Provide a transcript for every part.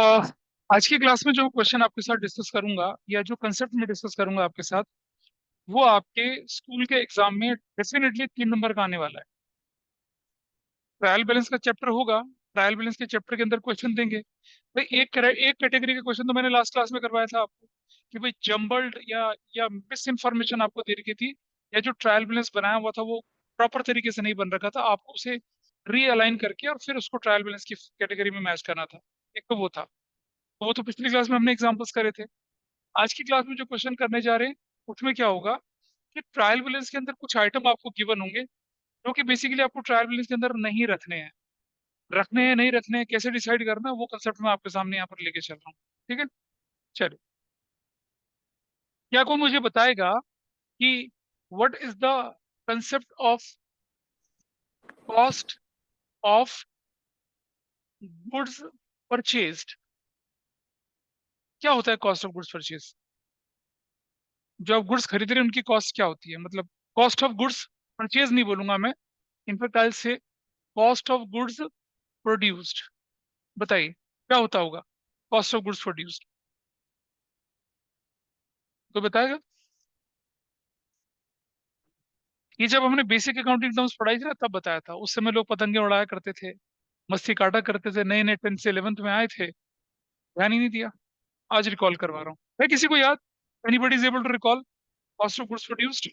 अ, आज की क्लास में जो क्वेश्चन आपके साथ डिस्कस करूंगा या जो कंसेप्ट में डिस्कस करूंगा आपके साथ, वो आपके स्कूल के एग्जाम में डेफिनेटली 3 नंबर का आने वाला है। ट्रायल बैलेंस का चैप्टर होगा। ट्रायल बैलेंस के चैप्टर के अंदर क्वेश्चन देंगे भाई। एक कैटेगरी का क्वेश्चन तो मैंने लास्ट क्लास में करवाया था आपको कि भाई जम्बल्ड या मिस इन्फॉर्मेशन आपको दे रखी थी, या जो ट्रायल बैलेंस बनाया हुआ था वो प्रॉपर तरीके से नहीं बन रखा था, आपको उसे रीअलाइन करके और फिर उसको ट्रायल बैलेंस की कैटेगरी में मैच करना था। एक तो वो था। तो वो तो पिछली क्लास में हमने एग्जांपल्स करे थे। आज की क्लास में जो क्वेश्चन करने जा रहे हैं उसमें क्या होगा कि ट्रायल बैलेंस के अंदर कुछ आइटम आपको गिवन होंगे जो कि बेसिकली आपको ट्रायल बैलेंस के अंदर नहीं रखने हैं। रखने हैं नहीं रखने हैं कैसे डिसाइड करना है, वो कंसेप्ट मैं आपके सामने यहाँ पर लेके चल रहा हूँ। ठीक है, चलिए। क्या कोई मुझे बताएगा कि what is the concept of cost of goods purchased? क्या होता है कॉस्ट ऑफ गुड्स परचेज? जो आप गुड्स खरीद रहे हैं उनकी कॉस्ट क्या होती है, मतलब कॉस्ट ऑफ गुड्स परचेज नहीं बोलूंगा मैं, इनफैक्ट आई से कॉस्ट ऑफ गुड्स प्रोड्यूस्ड। बताइए क्या होता होगा कॉस्ट ऑफ गुड्स प्रोड्यूस्ड? तो बताएगा। ये जब हमने बेसिक अकाउंटिंग टर्म्स पढ़ाई थी ना तब बताया था। उस समय लोग पतंगे उड़ाया करते थे, मस्ती काटा करते थे, नए नए 10th से 11th में आए थे, ध्यान ही नहीं दिया। आज रिकॉल करवा रहा हूँ। है किसी को याद? Anybody is able to recall cost of goods produced?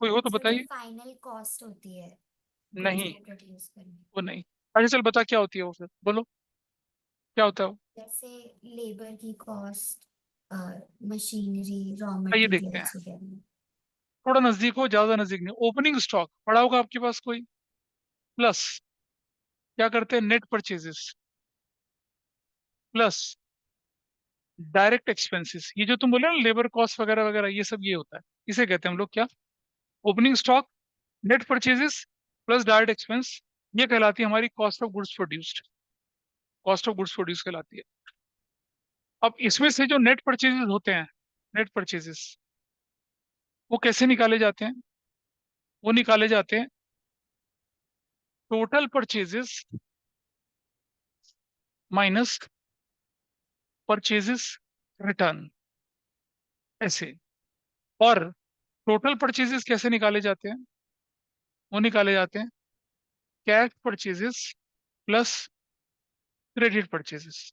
कोई हो तो सर जो बताइए। फाइनल कॉस्ट होती है गुड्स नहीं, को प्रोड्यूस करने, वो नहीं। अच्छा चल बता क्या होती है वो, फिर बोलो क्या होता है वो। जैसे लेबर की कॉस्ट, मशीनरी, रॉ आइए देखते हैं। मटेरियल्स वगैरह। थोड़ा नजदीक हो, ज्यादा नजदीक नहीं। ओपनिंग स्टॉक पड़ा होगा आपके पास कोई, प्लस क्या करते हैं net purchases, plus direct expenses. ये जो तुम बोले ना लेबर कॉस्ट वगैरह वगैरह, ये सब ये होता है। इसे कहते हैं हम लोग क्या? Opening stock, net purchases plus direct expense. ये कहलाती है हमारी cost of goods produced. Cost of goods produce कहलाती है। अब इसमें से जो नेट परचेजेस होते हैं, नेट परचेजेस वो कैसे निकाले जाते हैं? वो निकाले जाते हैं total purchases minus purchases return, ऐसे। और टोटल परचेजेस कैसे निकाले जाते हैं? वो निकाले जाते हैं cash purchases plus credit purchases.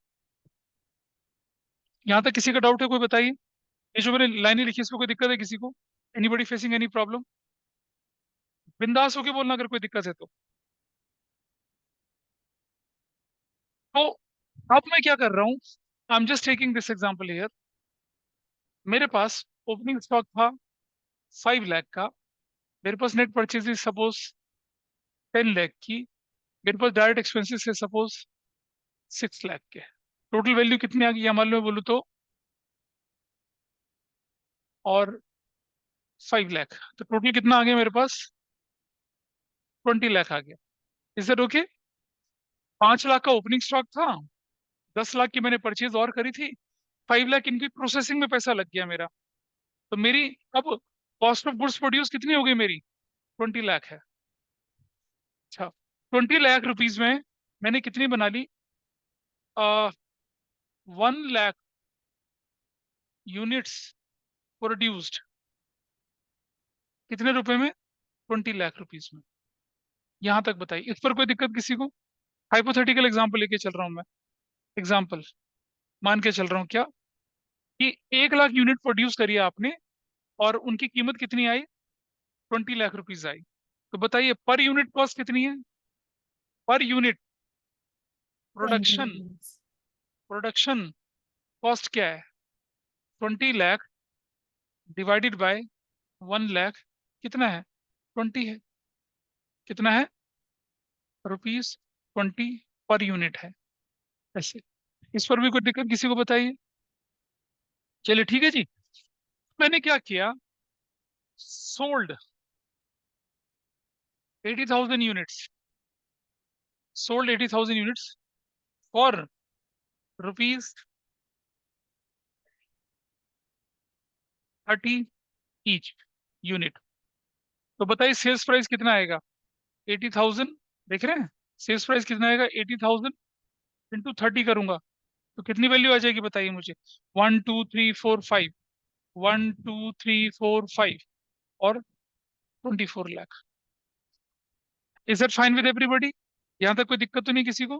यहाँ तक किसी का डाउट है? कोई बताइए। ये जो मैंने लाइनें लिखी इसमें कोई दिक्कत है किसी को? Anybody facing any problem? बिंदास होके बोलना अगर कोई दिक्कत है तो। तो अब मैं क्या कर रहा हूँ, I am just taking this example here. मेरे पास ओपनिंग स्टॉक था 5 लाख का। मेरे पास नेट परचेज सपोज 10 लाख की। मेरे पास डायरेक्ट एक्सपेंसेस है सपोज 6 लाख के। टोटल वैल्यू कितनी आ गई हमारे में बोलूँ तो, और 5 लाख, तो टोटल कितना आ गया मेरे पास? 20 लाख आ गया। Is that okay? 5 लाख का ओपनिंग स्टॉक था, 10 लाख की मैंने परचेज और करी थी, 5 लाख इनकी प्रोसेसिंग में पैसा लग गया मेरा। तो मेरी अब कॉस्ट ऑफ गुड्स प्रोड्यूस कितनी हो गई मेरी? 20 लाख है। अच्छा, 20 लाख रुपीज में मैंने कितनी बना ली? 1 लाख यूनिट्स प्रोड्यूस्ड। कितने रुपए में? 20 लाख रुपीज में। यहां तक बताइए, इस पर कोई दिक्कत किसी को? हाइपोथेटिकल एग्जांपल लेके चल रहा हूं मैं। एग्जांपल मान के चल रहा हूँ क्या, कि 1 लाख यूनिट प्रोड्यूस करी है आपने और उनकी कीमत कितनी आई? 20 लाख रुपीज आई। तो बताइए पर यूनिट कॉस्ट कितनी है? Per unit 20 production, rupees. Production cost क्या है? 20 लाख डिवाइडेड बाय 1 लाख, कितना है? 20 है। कितना है? रुपीज 20 पर यूनिट है। ऐसे इस पर भी कोई दिक्कत किसी को? बताइए। चलिए ठीक है जी। मैंने क्या किया, sold 80,000 units, sold 80,000 units for rupees 30 each unit. तो बताइए सेल्स प्राइस कितना आएगा? 80,000। देख रहे हैं सेल्स प्राइस कितना आएगा? 80,000 इंटू 30 करूंगा तो कितनी वैल्यू आ जाएगी बताइए मुझे। 1 2 3 4 5, 1 2 3 4 5 और 24 lakh. Is that fine with everybody? यहाँ तक कोई दिक्कत तो नहीं किसी को?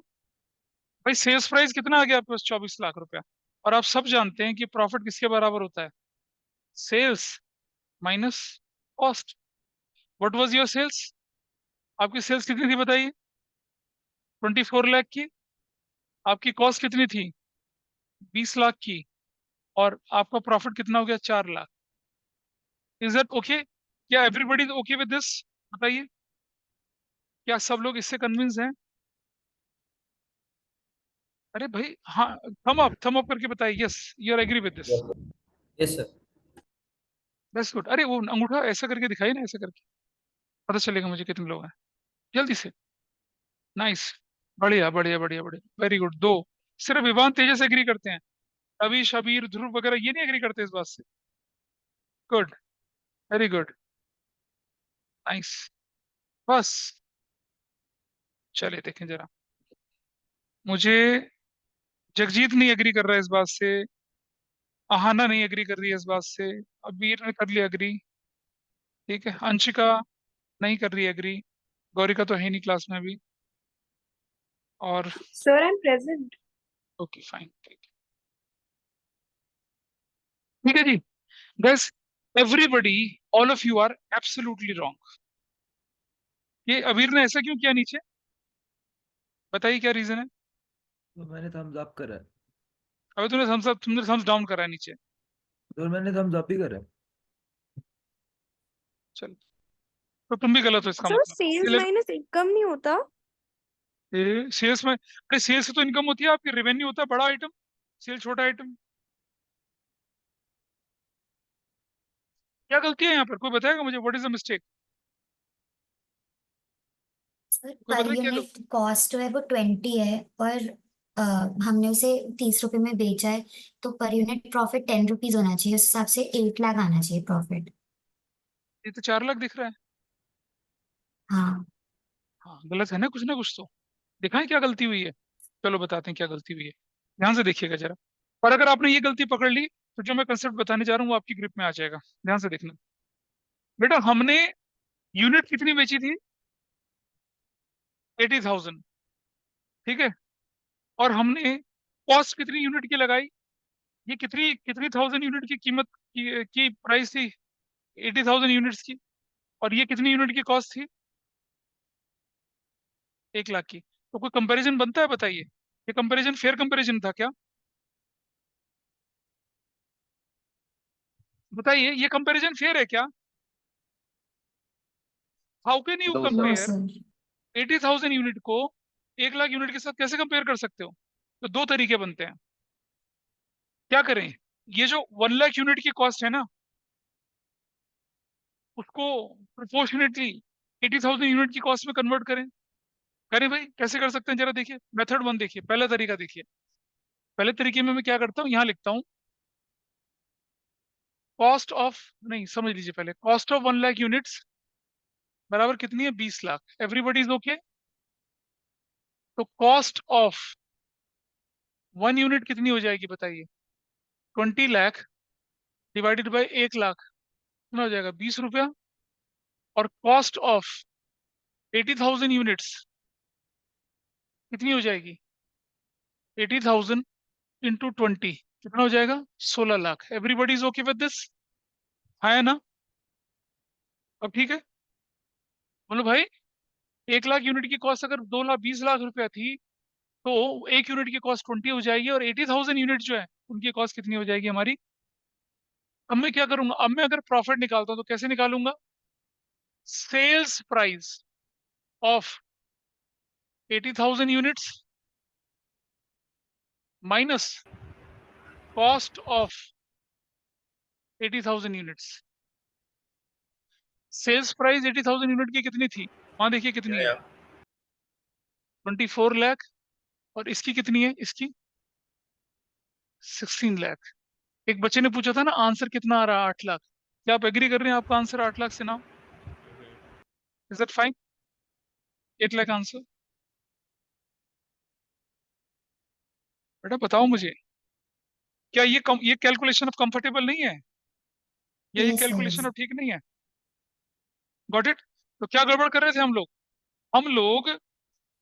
भाई सेल्स प्राइस कितना आ गया आपके पास? 24 लाख रुपया। और आप सब जानते हैं कि प्रॉफिट किसके बराबर होता है? Sales minus cost. What was your sales? आपकी सेल्स कितनी थी बताइए? 24 लाख की। आपकी कॉस्ट कितनी थी? 20 लाख की। और आपका प्रॉफिट कितना हो गया? 4 लाख। Is that okay? क्या एवरीबडी ओके विद दिस? बताइए, क्या सब लोग इससे कन्विंस हैं? अरे भाई हाँ, थम अप करके बताइए yes you are agree with this. Yes sir. Yes sir. That's good. अरे वो अंगूठा ऐसा करके दिखाइए ना, ऐसा करके पता चलेगा मुझे कितने लोग हैं, जल्दी से। नाइस, बढ़िया बढ़िया बढ़िया बढ़िया, वेरी गुड। दो। सिर्फ विवान तेजस एग्री करते हैं, अभी शबीर ध्रुव वगैरह ये नहीं एग्री करते इस बात से। Good, very good, nice. बस चलिए देखें जरा, मुझे जगजीत नहीं एग्री कर रहा है इस बात से, आहाना नहीं एग्री कर रही है इस बात से, अबीर ने कर लिया एग्री, ठीक है, अंशिका नहीं कर रही एग्री, गौरिका तो है नहीं क्लास में अभी, और Sir, I'm present. Okay fine, ठीक है जी। Guess everybody, all of you are absolutely wrong. ये अबीर ने ऐसा क्यों किया नीचे? बताइए क्या रीजन है? तो मैंने थम्स अप करा है। अबे तुमने थम्स डाउन करा है नीचे। तो मैंने थम्स अप ही करा है। चलो, तो तुम भी गलत हो इसका सर मतलब। सेल्स माइनस इनकम नहीं होता? सेल्स में, अरे सेल्स से तो इनकम होती है आपकी, रेवेन्यू होता है बड़ा आइटम, सेल छोटा आइटम। क्या गलती है यहाँ पर? कोई बताएगा मुझे? What is the mistake? Sir कोई पर बताए क्या गलती? यूनिट कॉस्ट जो है वो 20 है, और हमने उसे 30 रुपए में बेचा है, तो पर यूनिट प्रॉफिट 10 रुपीज होना चाहिए, उस हिसाब से 8 लाख आना चाहिए प्रॉफिट। ये तो 4 लाख दिख रहा है। हाँ। हाँ गलत है ना कुछ तो। दिखाएं क्या गलती हुई है, चलो बताते हैं क्या गलती हुई है। ध्यान से देखिएगा जरा, और अगर आपने ये गलती पकड़ ली तो जो मैं कंसेप्ट बताने जा रहा हूँ वो आपकी ग्रिप में आ जाएगा। ध्यान से देखना बेटा, हमने यूनिट कितनी बेची थी? 80,000, ठीक है। और हमने कॉस्ट कितनी यूनिट की लगाई? ये कितनी कितनी थाउजेंड यूनिट की कीमत की प्राइस थी? 80,000 यूनिट्स की। और ये कितनी यूनिट की कॉस्ट थी? 1 लाख की। तो कोई कंपैरिजन बनता है बताइए? ये कंपैरिजन फेयर कंपैरिजन था क्या? बताइए, ये कंपैरिजन फेयर है क्या? How can you know no sir. Compare sir. 80,000 unit को 1 लाख यूनिट के साथ कैसे कंपेयर कर सकते हो? तो दो तरीके बनते हैं। क्या करें, ये जो 1 लाख यूनिट की कॉस्ट है ना, उसको प्रोपोर्शनेटली 80,000 यूनिट की कॉस्ट में कन्वर्ट करें। करें भाई, कैसे कर सकते हैं जरा देखिए। मेथड वन देखिए, पहला तरीका देखिए। पहले तरीके में मैं क्या करता हूँ, यहाँ लिखता हूँ कॉस्ट ऑफ, नहीं समझ लीजिए पहले, कॉस्ट ऑफ 1 लाख यूनिट्स बराबर कितनी है? 20 लाख। Everybody is okay? तो कॉस्ट ऑफ 1 यूनिट कितनी हो जाएगी बताइए? 20 लाख डिवाइडेड बाई 1 लाख, कितना हो जाएगा? 20 रुपया। और कॉस्ट ऑफ 80,000 यूनिट्स कितनी हो जाएगी? 80,000 इंटू 20 कितना हो जाएगा? 16 lakh. Everybody is okay with this? है ना? अब ठीक है, बोलो भाई, 1 लाख यूनिट की कॉस्ट अगर 2 लाख 20 लाख रुपया थी, तो 1 यूनिट की कॉस्ट 20 हो जाएगी, और 80,000 यूनिट जो है उनकी कॉस्ट कितनी हो जाएगी हमारी? अब मैं क्या करूंगा, अब मैं अगर प्रॉफिट निकालता हूं तो कैसे निकालूंगा? Sales price of 80,000 units minus cost of 80,000 units. Sales price 80,000 unit की कितनी थी? वहां देखिए कितनी है, 24 लाख। और इसकी कितनी है? इसकी 16 लाख। एक बच्चे ने पूछा था ना आंसर कितना आ रहा है? 8 लाख। क्या आप एग्री कर रहे हैं आपका आंसर 8 लाख से ना? Is that fine? 8 lakh answer. बेटा बताओ मुझे, क्या ये कैलकुलेशन अब कंफर्टेबल नहीं है, या ये यस सर। कैलकुलेशन अब ठीक नहीं है? Got it? तो क्या गड़बड़ कर रहे थे हम लोग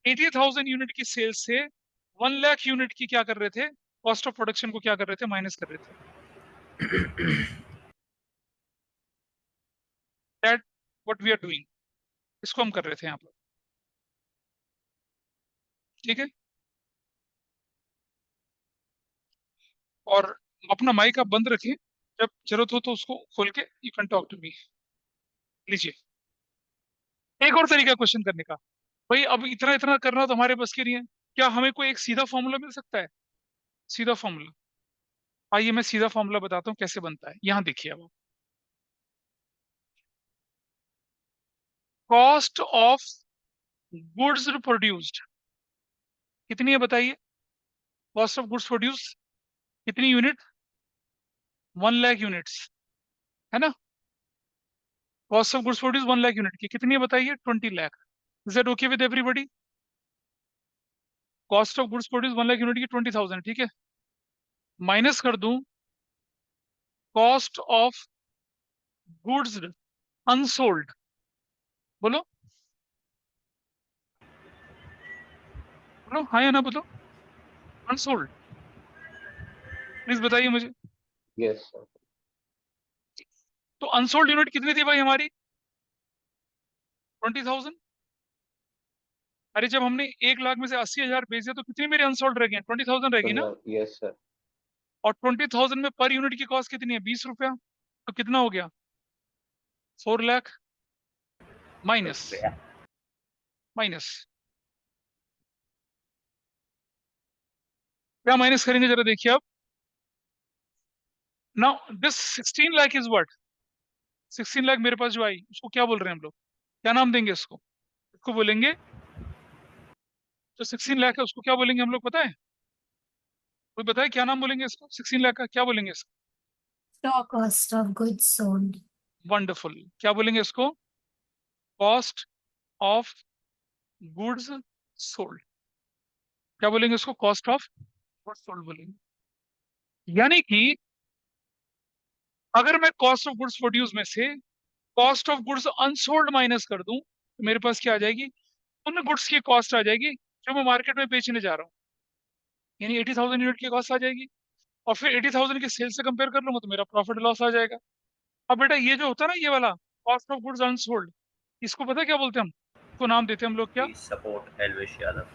80,000 यूनिट की सेल्स से 1 लाख यूनिट की क्या कर रहे थे, कॉस्ट ऑफ प्रोडक्शन को क्या कर रहे थे, माइनस कर रहे थे। That what we are doing, इसको हम कर रहे थे यहाँ पर। ठीक है, और अपना माइक आप बंद रखिए, जब जरूरत हो तो उसको खोल के you can talk to me. लीजिए, एक और तरीका क्वेश्चन करने का। भाई अब इतना इतना करना तो हमारे बस की नहीं है, क्या हमें कोई एक सीधा फॉर्मूला मिल सकता है? सीधा फॉर्मूला, आइए मैं सीधा फॉर्मूला बताता हूँ कैसे बनता है। यहाँ देखिए, अब कॉस्ट ऑफ गुड्स प्रोड्यूस्ड कितनी है बताइए? कॉस्ट ऑफ गुड्स प्रोड्यूस कितनी यूनिट? 1 लाख यूनिट्स, है ना? Cost of goods produce 1 lakh unit की कितनी है बताइए? 20 lakh. Is that okay with everybody? Cost of goods produce 1 lakh unit की 20,000, ठीक है। माइनस कर दूं कॉस्ट ऑफ गुड्स अनसोल्ड, बोलो बोलो, हाँ या ना बोलो, अनसोल्ड, प्लीज बताइए मुझे। Yes sir. तो अनसोल्ड यूनिट कितनी थी भाई हमारी? 20,000। अरे जब हमने 1 लाख में से 80,000 बेच दिया तो कितनी मेरी अनसोल्ड रह गई? 20,000 रहेगी ना। Yes sir. और 20,000 में पर यूनिट की कॉस्ट कितनी है? 20 रुपया। तो कितना हो गया? 4 लाख माइनस माइनस, क्या माइनस करेंगे जरा देखिए अब। Now this 16 lakh is what? 16 lakh मेरे पास जो आई उसको क्या बोल रहे हैं हम लोग? क्या नाम देंगे इसको? इसको बोलेंगे, जो 16 लाख है उसको क्या बोलेंगे हम लोग, पता है? कोई बताए क्या नाम बोलेंगे इसको? 16 लाख का क्या बोलेंगे इसको? Stock. Cost of goods sold. Wonderful, क्या बोलेंगे इसको? Cost of goods sold. क्या बोलेंगे इसको? कॉस्ट ऑफ गुड्स सोल्ड बोलेंगे। यानी कि अगर मैं कॉस्ट ऑफ गुड्स प्रोड्यूस में से cost of goods unsold minus कर दूं तो मेरे पास क्या आ जाएगी? उन गुड्स की कॉस्ट आ जाएगी जो मैं मार्केट में बेचने जा रहा हूँ, यानी 80,000 यूनिट की कॉस्ट आ जाएगी। और फिर 80,000 की सेल से कंपेयर कर लूंगा तो मेरा प्रॉफिट लॉस आ जाएगा। अब बेटा ये जो होता है ना, ये वाला कॉस्ट ऑफ गुड्स अनसोल्ड, इसको पता है क्या बोलते हैं हम? इसको नाम देते हैं हम लोग क्या? Please support Elvish Yadav.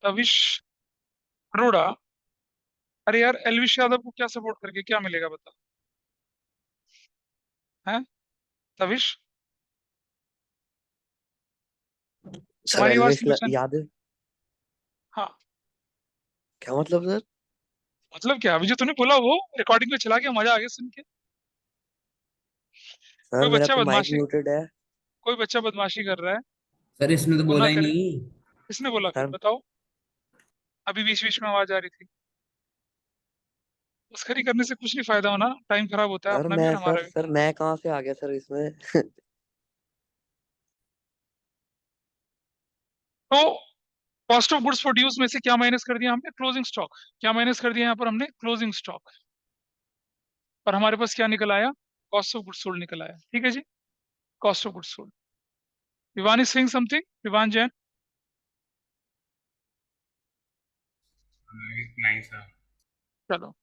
तविश अरोड़ा। अरे यार, एलविश यादव को क्या सपोर्ट करके क्या मिलेगा बता, है तविश? सर तुम्हारी आवाज एल्विश नहीं पहचान। यादव हाँ, क्या मतलब सर? मतलब क्या? अभी जो तूने बोला वो रिकॉर्डिंग में चला गया, मजा आ गया सुन के। सर कोई मेरा बच्चा तो माइक बदमाशी, म्यूटेड है। कोई बच्चा बदमाशी कर रहा है, सर इसने तो वो बोला ना ही करे। नहीं। किसने बोला? फिर सर बताओ, अभी बीच बीच में आवाज आ रही थी। मस्करी करने से कुछ नहीं फायदा होना, टाइम खराब होता है सर अपना भी मैं और सर हमारा भी। सर मैं कहाँ से आ गया सर इसमें? तो कॉस्ट ऑफ गुड्स प्रोड्यूस में से क्या माइनस कर दिया हमने? Closing stock. क्या माइनस कर दिया यहाँ पर हमने? Closing stock. और हमारे पास क्या निकल आया? कॉस्ट ऑफ गुड्स सोल्ड निकल आया। ठीक है जी, cost of goods sold. Vivaan is saying something, Vivaan Jain. नहीं सर। चलो,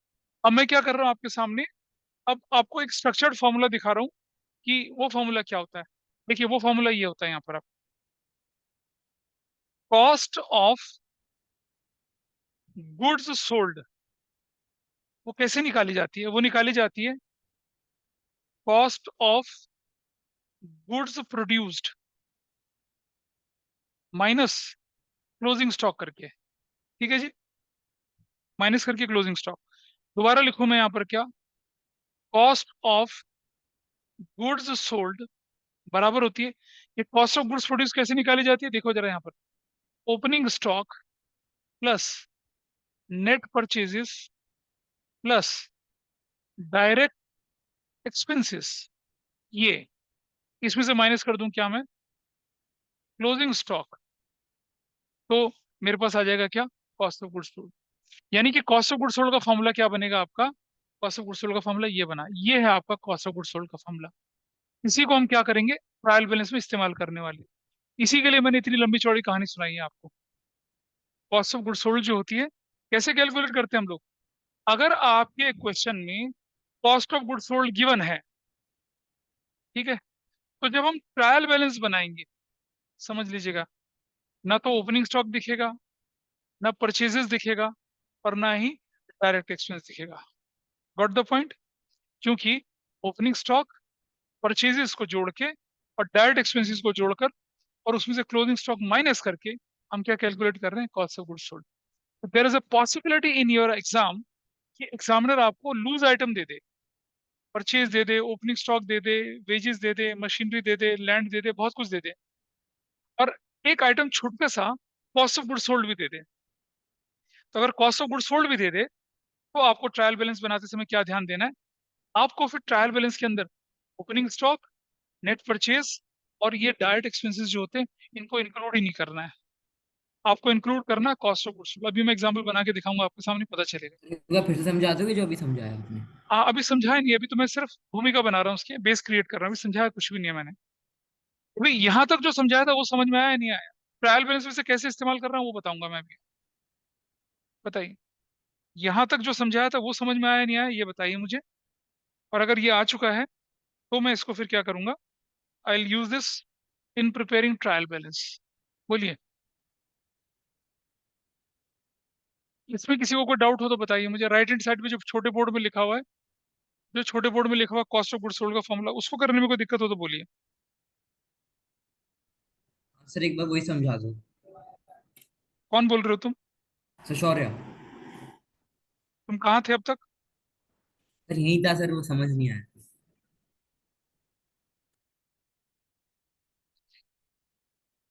अब मैं क्या कर रहा हूँ आपके सामने, अब आपको एक स्ट्रक्चर्ड फॉर्मूला दिखा रहा हूँ कि वो फॉर्मूला क्या होता है। देखिए वो फॉर्मूला ये होता है यहाँ पर, आप कॉस्ट ऑफ गुड्स सोल्ड वो कैसे निकाली जाती है? वो निकाली जाती है cost of goods produced minus closing stock करके। ठीक है जी, माइनस करके क्लोजिंग स्टॉक। दोबारा लिखूं मैं यहाँ पर क्या? कॉस्ट ऑफ गुड्स सोल्ड बराबर होती है, ये कॉस्ट ऑफ गुड्स प्रोड्यूस कैसे निकाली जाती है देखो जरा यहाँ पर। Opening stock plus net purchases plus direct expenses, ये इसमें से माइनस कर दूं क्या मैं? क्लोजिंग स्टॉक तो मेरे पास आ जाएगा क्या, कॉस्ट ऑफ गुड्स सोल्ड। यानी कि कॉस्ट ऑफ गुड्स सोल्ड का फॉर्मूला क्या बनेगा आपका, कॉस्ट ऑफ गुड्स सोल्ड का फॉर्मूला ये बना, ये है आपका कॉस्ट ऑफ गुड्स सोल्ड का फॉर्मूला। इसी को हम क्या करेंगे, ट्रायल बैलेंस में इस्तेमाल करने वाले। इसी के लिए मैंने इतनी लंबी चौड़ी कहानी सुनाई है आपको। कॉस्ट ऑफ गुड्स सोल्ड जो होती है कैसे कैलकुलेट करते हैं हम लोग, अगर आपके क्वेश्चन में cost of goods sold given है, ठीक है, तो जब हम ट्रायल बैलेंस बनाएंगे, समझ लीजिएगा, ना तो ओपनिंग स्टॉक दिखेगा, ना परचेजेस दिखेगा, और ना ही डायरेक्ट एक्सपेंस दिखेगा। Got the point. क्योंकि ओपनिंग स्टॉक, परचेजेस को जोड़ के और डायरेक्ट एक्सपेंसेस को जोड़कर और उसमें से क्लोजिंग स्टॉक माइनस करके हम क्या कैलकुलेट कर रहे हैं, cost of goods sold. There is a possibility in your exam कि एग्जामिनर आपको लूज आइटम दे दे, परचेज दे दे, ओपनिंग स्टॉक दे दे, वेजेस दे दे, मशीनरी दे दे, लैंड दे दे, बहुत कुछ दे दे, और एक आइटम छोटा सा कॉस्ट ऑफ गुड्स सोल्ड भी दे दे। तो अगर कॉस्ट ऑफ गुड्स सोल्ड भी दे दे तो आपको ट्रायल बैलेंस बनाते समय क्या ध्यान देना है, आपको फिर ट्रायल बैलेंस के अंदर ओपनिंग स्टॉक, नेट परचेज और ये डायरेक्ट एक्सपेंसेस जो होते हैं इनको इंक्लूड ही नहीं करना है, आपको इंक्लूड करना है कॉस्ट ऑफ गुड्स। अभी मैं एग्जांपल बना के दिखाऊंगा, आपके सामने पता चलेगा। एक बार फिर से समझा दोगे जो अभी समझाया आपने? हाँ, अभी समझाया नहीं, अभी तो मैं सिर्फ भूमिका बना रहा हूँ, उसकी बेस क्रिएट कर रहा हूँ, अभी समझाया कुछ भी नहीं है मैंने। अभी यहाँ तक जो समझाया था वो समझ में आया या नहीं आया, ट्रायल बैलेंस में से कैसे इस्तेमाल कर रहा हूँ वो बताऊंगा मैं अभी। बताइए, यहाँ तक जो समझाया था वो समझ में आया या नहीं आया, ये बताइए मुझे। और अगर ये आ चुका है तो मैं इसको फिर क्या करूंगा, I will use this in preparing trial balance. बोलिए, इसमें किसी को कोई डाउट हो तो बताइए मुझे। राइट हैंड साइड पे जो छोटे बोर्ड में लिखा हुआ है, जो छोटे बोर्ड में लिखा हुआ कॉस्ट ऑफ गुड्स सोल्ड का फॉर्मूला, उसको करने में कोई दिक्कत हो तो बोलिए। सर एक बार वही समझा दो। कौन बोल रहे हो तुम? सर शौर्य। तुम कहाँ थे अब तक? सर यही था सर, वो समझ नहीं आया।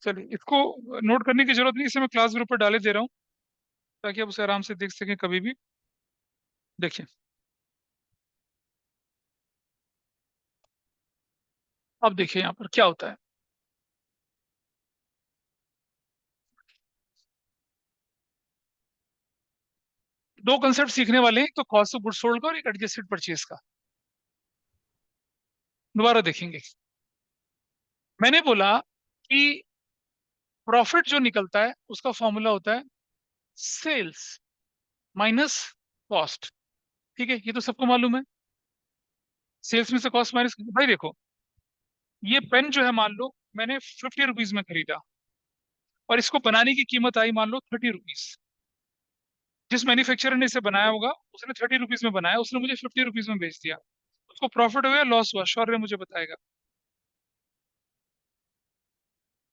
चलिए, इसको नोट करने की जरूरत नहीं, इसे मैं क्लास ग्रुप पर डाले दे रहा हूँ ताकि आप उसे आराम से देख सकें कभी भी। देखिए, अब देखिए यहाँ पर क्या होता है। दो कंसेप्ट सीखने वाले हैं, तो कॉस्ट ऑफ गुड्स सोल्ड का और एक एडजस्टेड परचेज का। दोबारा देखेंगे। मैंने बोला कि प्रॉफिट जो निकलता है उसका फॉर्मूला होता है सेल्स माइनस कॉस्ट। ठीक है, ये तो सबको मालूम है, सेल्स में से कॉस्ट माइनस। भाई देखो, ये पेन जो है मान लो मैंने 50 रुपीज में खरीदा और इसको बनाने की कीमत आई मान लो 30 रुपीज। जिस मैन्युफैक्चरर ने इसे बनाया होगा उसने 30 रुपीज में बनाया, उसने मुझे 50 रुपीज में बेच दिया। उसको प्रॉफिट हुआ लॉस हुआ, शौर्य मुझे बताएगा।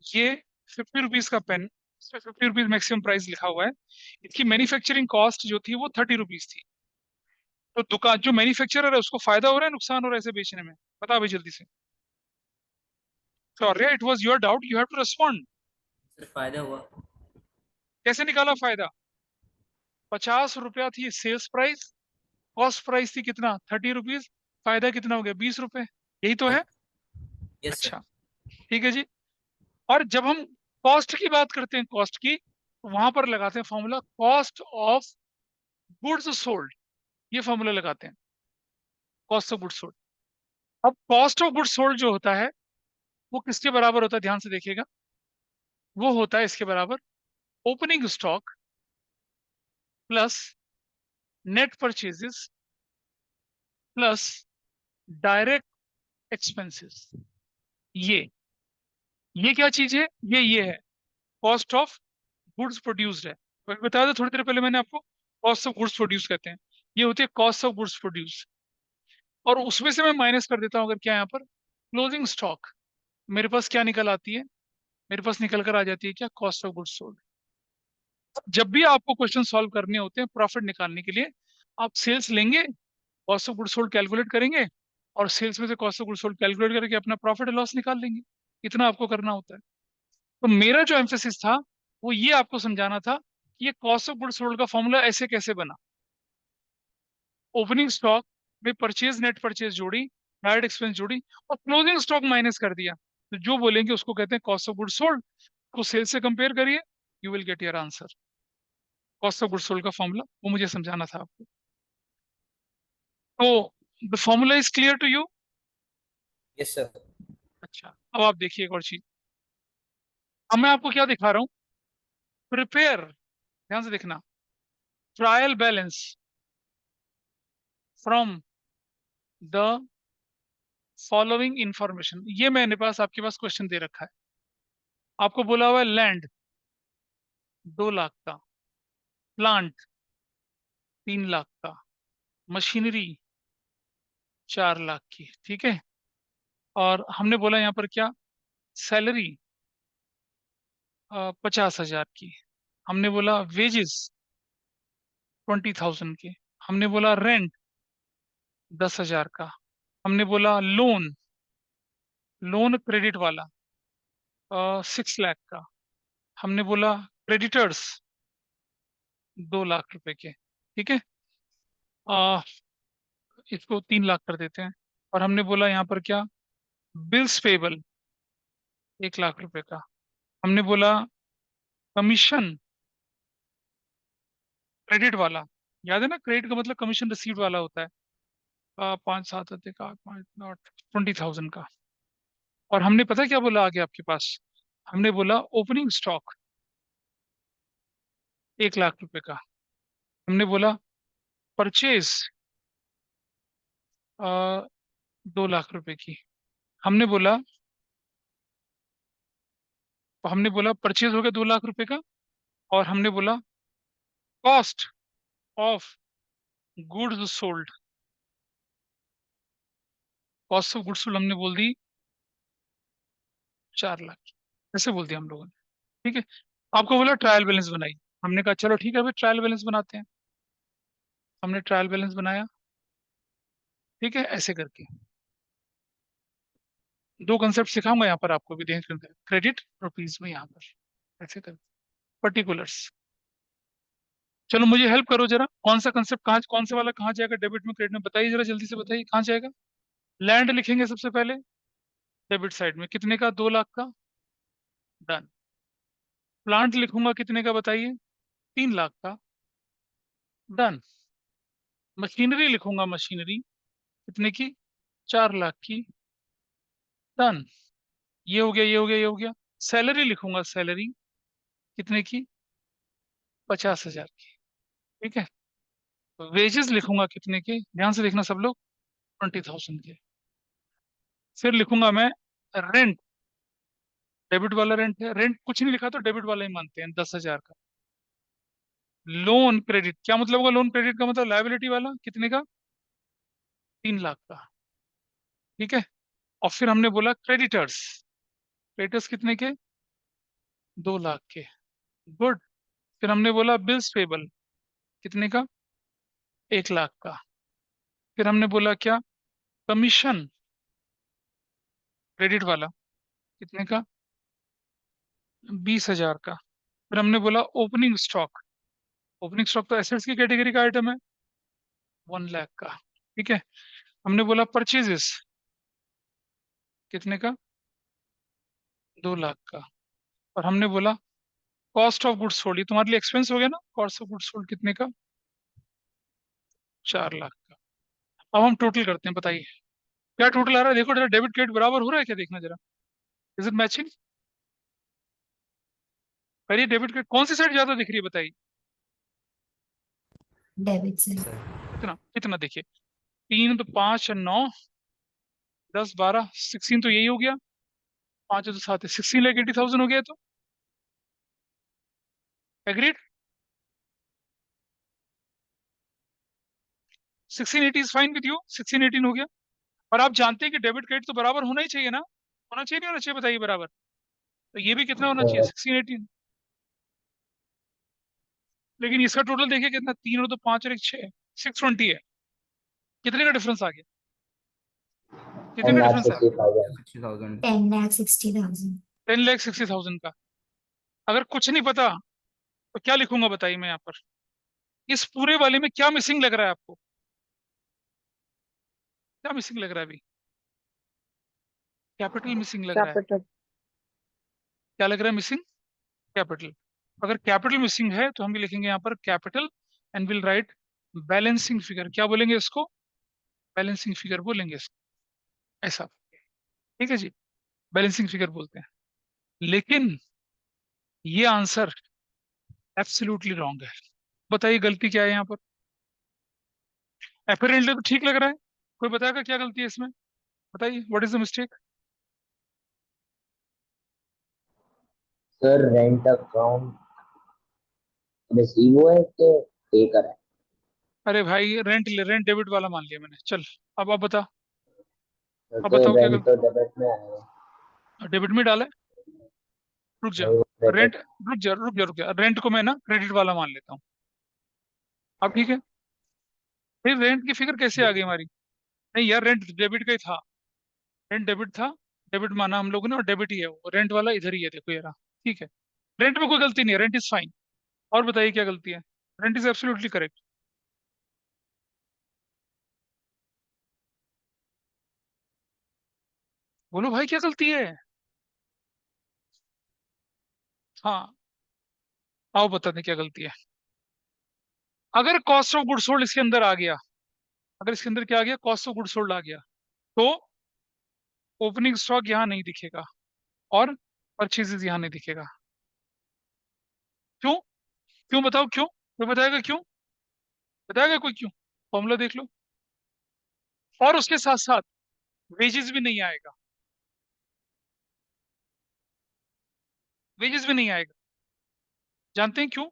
ये 50 रुपीज का पेन, इसमें 50 रुपीज मैक्सिमम प्राइस लिखा हुआ है, इसकी मैन्युफैक्चरिंग कॉस्ट जो थी वो 30 रुपीज थी। तो दुकान जो मैन्युफैक्चरर है उसको फायदा हो रहा है, नुकसान हो रहा है इसे बेचने में, बता भाई जल्दी से। Shaurya, it was your doubt, you have to respond. Sir फायदा हुआ। कैसे निकाला फायदा? 50 रुपया थी सेल्स प्राइस, कॉस्ट प्राइस थी कितना, 30 रुपीज, फायदा कितना हो गया, 20 रुपए। यही तो है। Yes sir. अच्छा, ठीक है जी। और जब हम कॉस्ट की बात करते हैं, कॉस्ट की, तो वहां पर लगाते हैं formula cost of goods sold, ये फॉर्मूला लगाते हैं, कॉस्ट ऑफ गुड्स सोल्ड। अब कॉस्ट ऑफ गुड्स सोल्ड जो होता है वो किसके बराबर होता है, ध्यान से देखिएगा, वो होता है इसके बराबर, opening stock plus net purchases plus direct expenses. ये क्या चीज है, ये है कॉस्ट ऑफ गुड्स प्रोड्यूस्ड है। तो बताया था थोड़ी देर पहले मैंने आपको, कॉस्ट ऑफ गुड्स प्रोड्यूस कहते हैं, ये होती है कॉस्ट ऑफ गुड्स प्रोड्यूस। और उसमें से मैं माइनस कर देता हूँ अगर क्या यहाँ पर क्लोजिंग स्टॉक, मेरे पास क्या निकल आती है, मेरे पास निकल कर आ जाती है क्या, कॉस्ट ऑफ गुड्स सोल्ड। जब भी आपको क्वेश्चन सॉल्व करने होते हैं प्रॉफिट निकालने के लिए, आप सेल्स लेंगे, cost of goods sold calculate करेंगे, और सेल्स में से cost of goods sold calculate करके अपना प्रॉफिट लॉस निकाल लेंगे। इतना आपको करना होता है। तो मेरा जो एम्फेसिस था वो ये आपको समझाना था कि ये कॉस्ट ऑफ गुड्स सोल्ड का फॉर्मूला ऐसे कैसे बना। ओपनिंग स्टॉक में परचेज नेट परचेज जोड़ी, डायरेक्ट एक्सपेंस जोड़ी, और क्लोजिंग स्टॉक माइनस कर दिया, तो जो बोलेंगे उसको कहते हैं कॉस्ट ऑफ गुड्स सोल्ड। को सेल्स से कंपेयर करिए, you will get your answer. Cost of goods sold का फॉर्मूला वो मुझे समझाना था आपको। तो the formula is clear to you? Yes, sir. अच्छा, अब आप देखिए एक और चीज। अब मैं आपको क्या दिखा रहा हूँ, प्रिपेयर, ध्यान से देखना, trial balance from the following information. ये मैंने पास आपके पास क्वेश्चन दे रखा है, आपको बोला हुआ है लैंड 2 लाख का, प्लांट 3 लाख का, मशीनरी 4 लाख की, ठीक है। और हमने बोला यहाँ पर क्या, सैलरी 50,000 की, हमने बोला वेजेस 20,000 के, हमने बोला रेंट 10,000 का, हमने बोला लोन, लोन क्रेडिट वाला 6 लाख का, हमने बोला क्रेडिटर्स 2 लाख रुपए के, ठीक है। आ, इसको 3 लाख कर देते हैं। और हमने बोला यहाँ पर क्या, बिल्स पेबल 1 लाख रुपए का, हमने बोला कमीशन क्रेडिट वाला, याद है ना, क्रेडिट का मतलब कमीशन रिसीव वाला होता है, 5 7 8 20,000 का। और हमने पता है क्या बोला आगे आपके पास, हमने बोला ओपनिंग स्टॉक 1 लाख रुपए का, हमने बोला परचेज 2 लाख रुपए की, हमने बोला, परचेज हो गया 2 लाख रुपए का, और हमने बोला cost of goods sold, cost of goods sold हमने बोल दी 4 लाख, ऐसे बोल दिया हम लोगों ने, ठीक है। आपको बोला ट्रायल बैलेंस बनाई, हमने कहा चलो ठीक है भाई ट्रायल बैलेंस बनाते हैं, हमने ट्रायल बैलेंस बनाया, ठीक है, ऐसे करके। 2 कंसेप्ट सिखाऊंगा यहाँ पर आपको भी, देख क्रेडिट रुपीज में, यहाँ पर ऐसे कर पर्टिकुलर्स। चलो मुझे हेल्प करो जरा, कौन सा कंसेप्ट कहाँ, कौन से वाला कहाँ जाएगा डेबिट में क्रेडिट में, बताइए जरा जल्दी से बताइए कहाँ जाएगा। लैंड लिखेंगे सबसे पहले डेबिट साइड में, कितने का, 2 लाख का, डन। प्लांट लिखूंगा कितने का बताइए, 3 लाख का, डन। मशीनरी लिखूंगा, मशीनरी कितने की, 4 लाख की, डन। ये हो गया, ये हो गया, ये हो गया। सैलरी लिखूंगा, सैलरी कितने की, 50,000 की, ठीक है। वेजेस लिखूंगा कितने के, ध्यान से देखना सब लोग, 20,000 के। फिर लिखूंगा मैं रेंट, डेबिट वाला रेंट है, रेंट कुछ नहीं लिखा तो डेबिट वाला ही मानते हैं, 10,000 का। लोन क्रेडिट, क्या मतलब होगा लोन क्रेडिट का मतलब, लायबिलिटी वाला कितने का, 3 लाख का, ठीक है। और फिर हमने बोला क्रेडिटर्स, क्रेडिटर्स कितने के, 2 लाख के, गुड। फिर हमने बोला बिल्स पेबल कितने का, 1 लाख का। फिर हमने बोला क्या, कमीशन क्रेडिट वाला कितने का, 20,000 का। फिर हमने बोला ओपनिंग स्टॉक, ओपनिंग स्टॉक तो एसेट्स की कैटेगरी का आइटम है, 1 लाख का, ठीक है। हमने बोला परचेजेस कितने का, 2 लाख का। और हमने बोला कॉस्ट ऑफ गुड्स सोल्ड, ये तुम्हारे लिए एक्सपेंस हो गया ना, कॉस्ट ऑफ गुड्स सोल्ड कितने का, 4 लाख का। अब हम टोटल करते हैं, बताइए क्या टोटल आ रहा है, देखो जरा डेबिट क्रेडिट बराबर हो रहा है क्या, देखना जरा, इज इट मैचिंग। पहले डेबिट क्रेडिट कौन सी साइड ज्यादा दिख रही है बताइए, डेबिट से। Sir. कितना कितना देखिए, 3 तो 5 9 10 12 16 तो यही हो गया, 5 तो 7 16,80,000 हो गया, तो agreed, 1680 is fine with you, 1618 हो गया। और आप जानते हैं कि डेबिट क्रेडिट तो बराबर होना ही चाहिए ना, होना चाहिए नहीं होना चाहिए बताइए बराबर, तो ये भी कितना होना चाहिए, 1618। लेकिन इसका टोटल देखिए कितना, 3 और 2 5 और 1 6, 620 है। कितने का डिफरेंस आ गया, कितने का डिफरेंस है, 60,000. 10,60,000। 10,60,000 का। अगर कुछ नहीं पता तो क्या लिखूंगा बताइए मैं यहाँ पर, इस पूरे वाले में क्या मिसिंग लग रहा है आपको, क्या मिसिंग लग रहा है अभी, कैपिटल मिसिंग लग रहा है, कैपिटल। क्या लग रहा है मिसिंग, कैपिटल। अगर कैपिटल मिसिंग है तो हम लिखेंगे यहाँ पर capital and will write balancing figure. क्या बोलेंगे इसको? बैलेंसिंग फिगर बोलेंगे इसको, ऐसा। ठीक है जी, बैलेंसिंग फिगर बोलते हैं। लेकिन ये आंसर एब्सोल्युटली रॉन्ग है। बताइए गलती क्या है यहाँ पर? अपेरेंटली तो ठीक लग रहा है, कोई बताएगा क्या गलती है इसमें? बताइए, what is the mistake? Sir rent account receive हुआ है कि पे करा है? अरे भाई, रेंट डेबिट वाला मान लिया मैंने, चल। अब आप बता, तो अब बताओ क्या रेंट गलती? तो डेबिट में आएगा। डेबिट में डाला है? रुक जा, नहीं, वो रेंट, क्रेडिट। रुक जा, रेंट को मैं ना क्रेडिट वाला मान लेता हूँ। अब ठीक है, फिर रेंट की फिगर कैसे आ गई हमारी? नहीं यार, रेंट डेबिट का ही था, रेंट डेबिट था, डेबिट माना हम लोगों ने, और डेबिट ही है वो, रेंट वाला इधर ही है, देखो ये रहा। ठीक है, रेंट में कोई गलती नहीं है, रेंट इज फाइन। और बताइए क्या गलती है? Rent is absolutely correct. बोलो भाई, क्या गलती है? हाँ, आओ बता दें क्या गलती है। अगर कॉस्ट ऑफ गुड सोल्ड इसके अंदर आ गया, अगर इसके अंदर क्या आ गया, कॉस्ट ऑफ गुड सोल्ड आ गया, तो ओपनिंग स्टॉक यहाँ नहीं दिखेगा और परचेजेस यहाँ नहीं दिखेगा। क्यों? क्यों बताओ क्यों? कोई बताएगा क्यों? बताएगा कोई क्यों? फॉर्मूला देख लो। और उसके साथ साथ वेजेस भी नहीं आएगा, वेजेस भी नहीं आएगा। जानते हैं क्यों?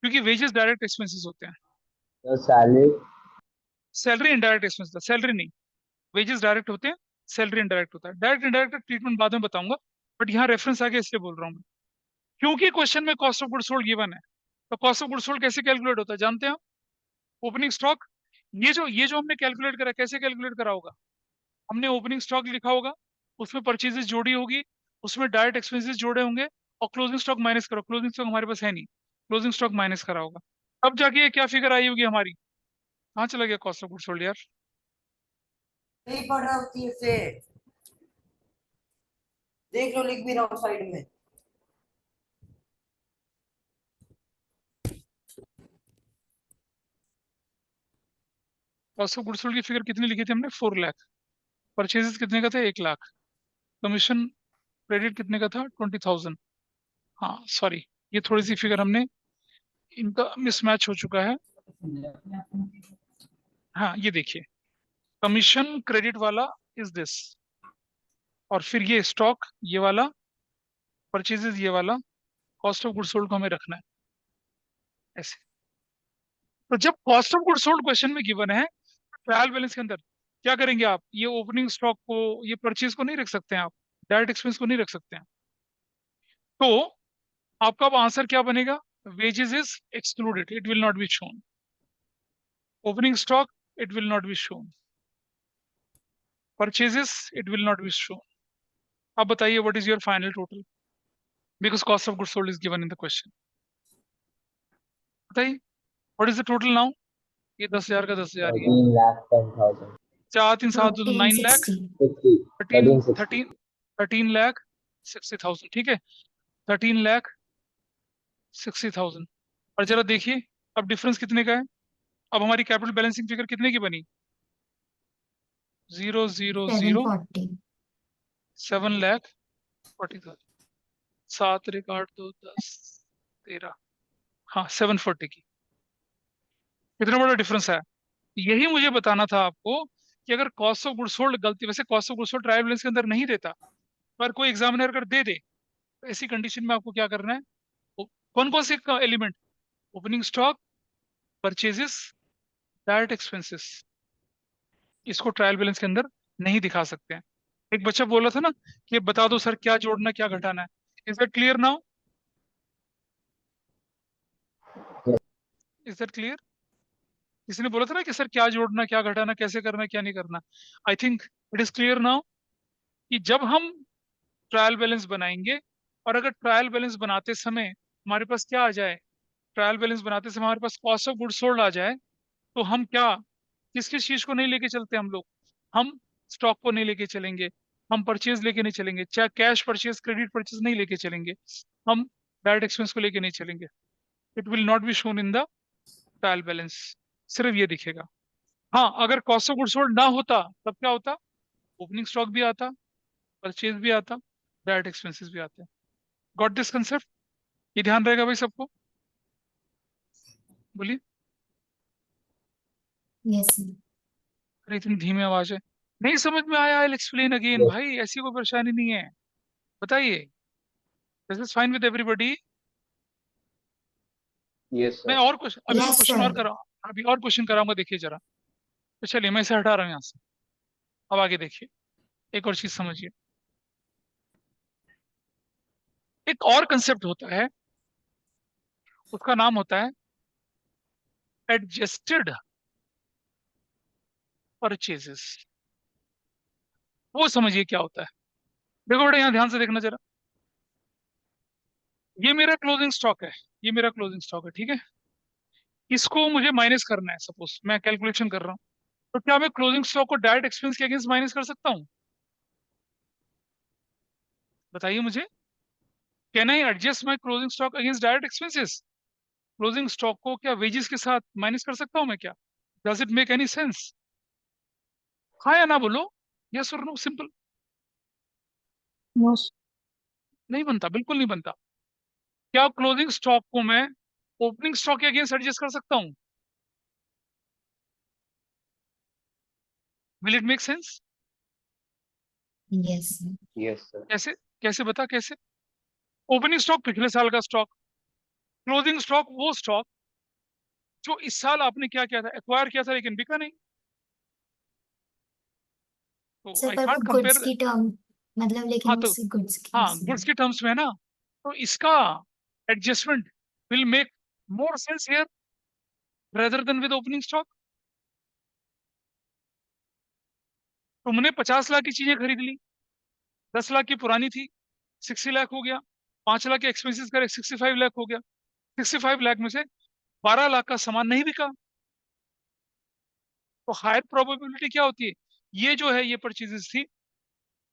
क्योंकि वेजेस डायरेक्ट एक्सपेंसेस होते हैं, तो सैलरी। सैलरी इनडायरेक्ट एक्सपेंस था, सैलरी नहीं। वेजेस डायरेक्ट होते हैं, सैलरी इनडायरेक्ट होता है। डायरेक्ट इनडायरेक्ट का ट्रीटमेंट बाद में बताऊंगा, बट यहाँ रेफरेंस आगे इसलिए बोल रहा हूँ मैं, क्योंकि क्वेश्चन में cost of good sold given है। तो कॉस्ट ऑफ गुड सोल्ड कैसे कैलकुलेट होता है जानते हैं आप? ओपनिंग स्टॉक, ये जो हमने कैलकुलेट करा, कैसे कैलकुलेट करा होगा? हमने ओपनिंग स्टॉक लिखा होगा, उसमें परचेजेस जोड़ी होगी, उसमें डायरेक्ट एक्सपेंसेस जोड़े होंगे, और क्लोजिंग स्टॉक माइनस करो। क्लोजिंग स्टॉक हमारे पास है नहीं, क्लोजिंग स्टॉक माइनस करा होगा, अब जाके ये क्या फिगर आई होगी हमारी? कहाँ चला गया कॉस्ट ऑफ गुड सोल्ड यार? नहीं पढ़ रहा होती है से देख लो, लिख भी रहा हूँ साइड में। कॉस्ट ऑफ गुड सोल्ड की फिगर कितनी लिखी थी हमने? 4 लाख। परचेजेस कितने का था? 1 लाख। कमीशन क्रेडिट कितने का था? 20,000। हाँ सॉरी, ये थोड़ी सी फिगर हमने, इनका मिसमैच हो चुका है। हाँ ये देखिए, कमीशन क्रेडिट वाला इज दिस, और फिर ये स्टॉक ये वाला, परचेजेस ये वाला, कॉस्ट ऑफ गुड सोल्ड को हमें रखना है ऐसे। तो जब cost of good sold question में गिवन है, ट्रायल बैलेंस के अंदर क्या करेंगे आप? ये ओपनिंग स्टॉक को, ये परचेज को नहीं रख सकते हैं आप, डायरेक्ट एक्सपेंस को नहीं रख सकते हैं। तो आपका अब आंसर क्या बनेगा? Wages is excluded, it will not be shown. Opening stock, it will not be shown. Purchases, it will not be shown. अब बताइए what is your final total, because cost of good sold is given in the question. बताइए what is the total now? ये 10,000 का 10,000, ये 13,10,000। 4 3 7 2 9 लाख, 1460 13 13,60। 13,60,000। ठीक है, 13,60,000। और जरा देखिए अब डिफरेंस कितने का है? अब हमारी कैपिटल बैलेंसिंग फिगर कितने की बनी? 0,0,0 740 7,40,000। 7 रिकॉर्ड 2 10 13, हाँ 740 की। कितना बड़ा डिफरेंस है? यही मुझे बताना था आपको कि अगर कॉस्ट ऑफ गुड सोल्ड गलती, वैसे cost of good sold trial balance के अंदर नहीं देता, पर कोई एग्जामिनर अगर दे दे, तो ऐसी कंडीशन में आपको क्या करना है? कौन कौन से element? Opening stock, purchases, direct expenses, इसको ट्रायल बैलेंस के अंदर नहीं दिखा सकते हैं। एक बच्चा बोला था ना कि बता दो सर क्या जोड़ना क्या घटाना है। Is that clear now? Is that clear? किसी ने बोला था ना कि सर क्या जोड़ना क्या घटाना, कैसे करना क्या नहीं करना। I think it is clear now कि जब हम ट्रायल बैलेंस बनाएंगे, और अगर ट्रायल बैलेंस बनाते समय हमारे पास क्या आ जाए, ट्रायल बैलेंस बनाते समय हमारे पास कॉस्ट ऑफ गुड सोल्ड आ जाए, तो हम क्या, किस किस चीज को नहीं लेके चलते हम लोग? हम स्टॉक को नहीं लेके चलेंगे, हम परचेज लेके नहीं चलेंगे, चाहे कैश परचेज क्रेडिट परचेज नहीं लेके चलेंगे, हम डायरेक्ट एक्सपेंस को लेके नहीं चलेंगे। It will not be shown in the trial balance, सिर्फ ये दिखेगा। हाँ, अगर कॉस्ट ऑफ गुड्स सोल्ड ना होता तब क्या होता? ओपनिंग स्टॉक भी आता, परचेज भी आता, डायरेक्ट एक्सपेंसेस भी आते। Got this concept? ये ध्यान रहेगा भाई सबको? बोलिए। Yes sir. अरे इतनी धीमी आवाज है, नहीं समझ में आया? I explain again Yes. भाई, ऐसी कोई परेशानी नहीं है, बताइए। This is fine with everybody? Yes, मैं sir. और क्वेश्चन, अभी मैं यस क्वेश्चन और सर। करा, अभी और क्वेश्चन कराऊंगा, देखिए जरा। तो चलिए मैं इसे हटा रहा हूँ यहाँ से, अब आगे देखिए, एक और चीज समझिए। एक और कंसेप्ट होता है, उसका नाम होता है एडजस्टेड परचेजेस। वो समझिए क्या होता है। देखो बेटा, यहाँ ध्यान से देखना जरा। ये मेरा क्लोजिंग स्टॉक है, ये मेरा क्लोजिंग स्टॉक है, ठीक है। इसको मुझे माइनस करना है, सपोज मैं कैलकुलेशन कर रहा हूँ। तो क्या मैं क्लोजिंग स्टॉक को डायरेक्ट एक्सपेंस के अगेंस्ट माइनस कर सकता हूँ? बताइए मुझे, can I adjust my closing stock against direct expenses? Closing stock को क्या वेजेस के साथ माइनस कर सकता हूँ मैं क्या? Does it make any sense? हाँ या ना बोलो, यस और नो, सिंपल। नो। नहीं बनता, बिल्कुल नहीं बनता। क्या क्लोजिंग स्टॉक को मैं ओपनिंग स्टॉक के अगेंस्ट एडजस्ट कर सकता हूँ? Will it make sense? Yes sir. Yes, sir. कैसे? कैसे बता, कैसे? ओपनिंग स्टॉक पिछले साल का स्टॉक, क्लोजिंग स्टॉक वो स्टॉक जो इस साल आपने क्या किया था, एक्वायर किया था लेकिन बिका नहीं। तो सर आई पर वो कांट गुड्स कंपेयर। की टर्म, मतलब लेकिन हाँ वो तो, गुड्स की हाँ गुड्स के टर्म्स में है ना, तो इसका adjustment will make more sense here rather than with opening stock. तुमने 50 लाख की चीजें खरीद ली, 10 लाख की पुरानी थी, 60 लाख हो गया। 5 लाख के एक्सपेंसेस करे, 65 लाख हो गया। 65 लाख में से 12 लाख का सामान नहीं बिका। तो हायर प्रोबेबिलिटी क्या होती है, ये जो है ये परचेजेस थी,